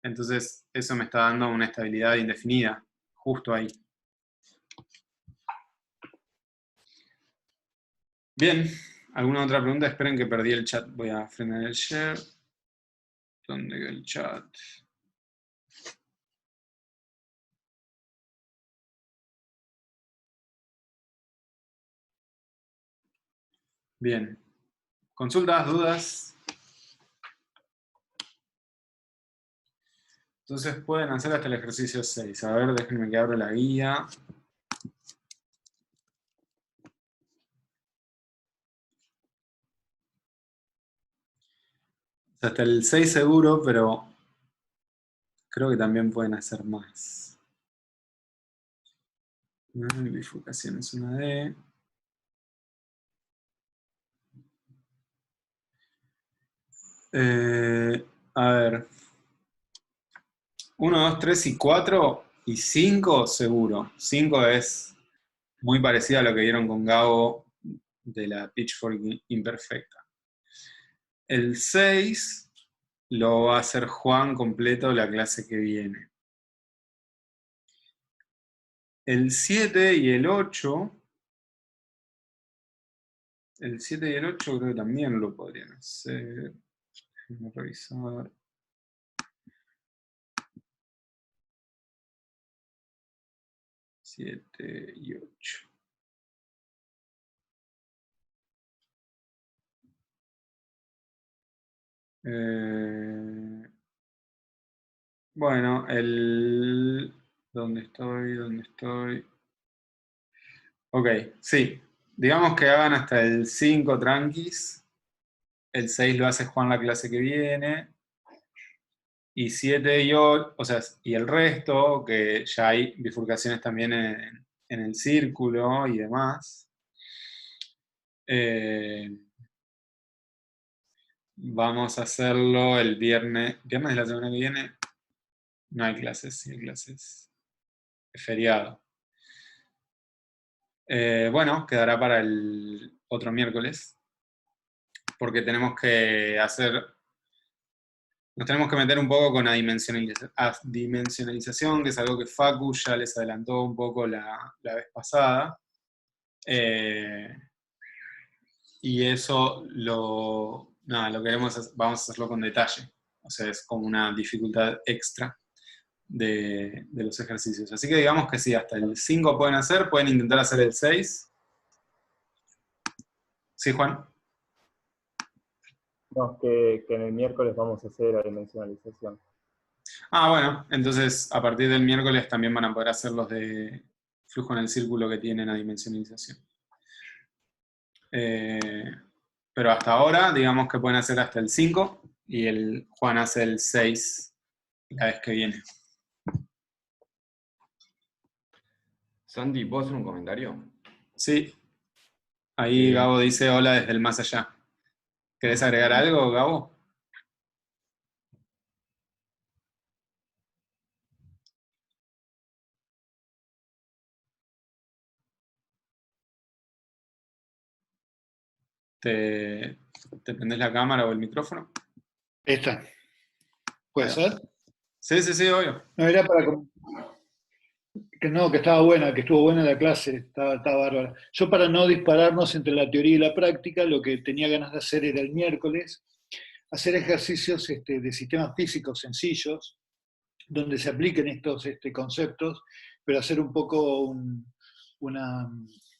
Entonces, eso me está dando una estabilidad indefinida, justo ahí. Bien, ¿alguna otra pregunta? Esperen que perdí el chat. Voy a frenar el share. ¿Dónde quedó el chat? Bien. ¿Consultas, dudas? Entonces pueden hacer hasta el ejercicio 6. A ver, déjenme que abra la guía. Hasta el 6 seguro, pero creo que también pueden hacer más. Bifurcación es una D. A ver. 1, 2, 3 y 4 y 5 seguro. 5 es muy parecido a lo que vieron con Gabo de la Pitchfork imperfecta. El 6 lo va a hacer Juan completo la clase que viene. El 7 y el 8, el 7 y el 8 creo que también lo podrían hacer. Déjenme revisar. Siete y 8. Bueno, el... ¿Dónde estoy? ¿Dónde estoy? Ok, sí. Digamos que hagan hasta el 5 tranquis. El 6 lo hace Juan la clase que viene. Y 7 y 8, o sea, y el resto, que ya hay bifurcaciones también en el círculo y demás. Vamos a hacerlo el viernes. ¿Viernes de la semana que viene? No hay clases, sí hay clases. Es feriado. Bueno, quedará para el otro miércoles. Porque tenemos que hacer... Nos tenemos que meter un poco con la dimensionalización, que es algo que Facu ya les adelantó un poco la vez pasada. Y eso lo queremos, vamos a hacerlo con detalle. O sea, es como una dificultad extra de los ejercicios. Así que digamos que sí, hasta el 5 pueden hacer, pueden intentar hacer el 6. ¿Sí, Juan? No, que en el miércoles vamos a hacer la dimensionalización. Ah, bueno, entonces a partir del miércoles también van a poder hacer los de flujo en el círculo que tienen a dimensionalización. Pero hasta ahora, digamos que pueden hacer hasta el 5 y el Juan hace el 6 la vez que viene. Santi, ¿puedo hacer un comentario? Sí. Ahí Gabo dice hola desde el más allá. ¿Querés agregar algo, Gabo? ¿Te prendés la cámara o el micrófono? Esta. ¿Puede ser? Sí, obvio. No, era para que no, que estaba buena, que estuvo buena la clase, estaba bárbara. Yo para no dispararnos entre la teoría y la práctica, lo que tenía ganas de hacer era el miércoles, hacer ejercicios de sistemas físicos sencillos, donde se apliquen estos conceptos, pero hacer un poco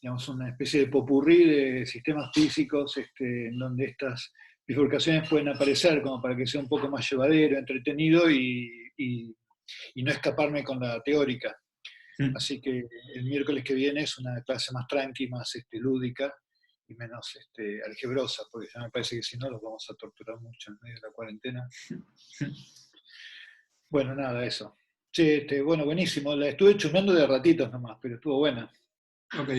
digamos, una especie de popurrí de sistemas físicos en donde estas bifurcaciones pueden aparecer, como para que sea un poco más llevadero, entretenido y no escaparme con la teórica. Así que el miércoles que viene es una clase más tranqui, más lúdica y menos algebrosa, porque ya me parece que si no los vamos a torturar mucho en medio de la cuarentena. Bueno, nada, eso. Che, bueno, buenísimo. La estuve chusmeando de ratitos nomás, pero estuvo buena. Ok.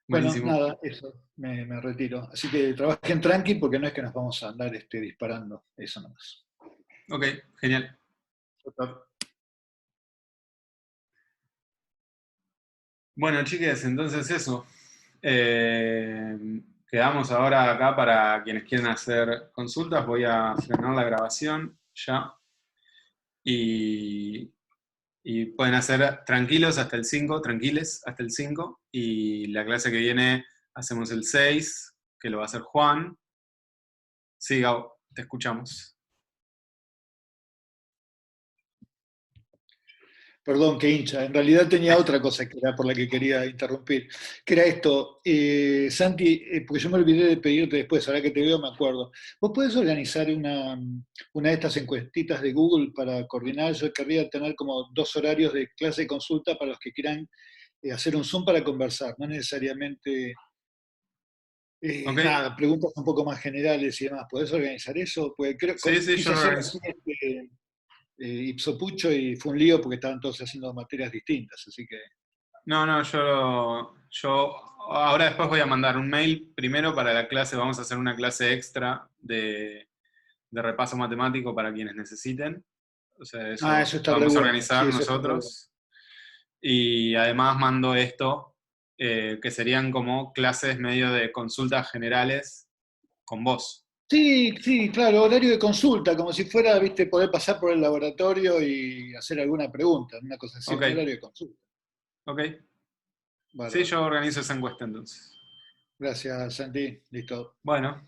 Buenísimo. Bueno, nada, eso, me retiro. Así que trabajen tranqui porque no es que nos vamos a andar disparando, eso nomás. Ok, genial. Bueno, chiques, entonces eso. Quedamos ahora acá para quienes quieran hacer consultas. Voy a frenar la grabación ya. Y pueden hacer tranquilos hasta el 5, tranquiles hasta el 5. Y la clase que viene hacemos el 6, que lo va a hacer Juan. Sí, Gabo, te escuchamos. Perdón, que hincha. En realidad tenía otra cosa que era por la que quería interrumpir, que era esto. Santi, porque yo me olvidé de pedirte después, ahora que te veo me acuerdo. ¿Vos podés organizar una de estas encuestitas de Google para coordinar? Yo querría tener como 2 horarios de clase y consulta para los que quieran hacer un Zoom para conversar, no necesariamente Ok. nada, preguntas un poco más generales y demás. ¿Podés organizar eso? Pues creo, Sí, yo lo organizo. Ipso Pucho y fue un lío porque estaban todos haciendo materias distintas, así que... No, yo ahora después voy a mandar un mail primero para la clase, vamos a hacer una clase extra de repaso matemático para quienes necesiten. O sea, eso está vamos a bueno. organizar Sí, nosotros. Y además mando esto, que serían como clases medio de consultas generales con vos. Sí, claro, horario de consulta, como si fuera, viste, poder pasar por el laboratorio y hacer alguna pregunta, una cosa así, Okay. horario de consulta. Ok. Vale. Sí, yo organizo esa encuesta entonces. Gracias, Santi. Listo. Bueno.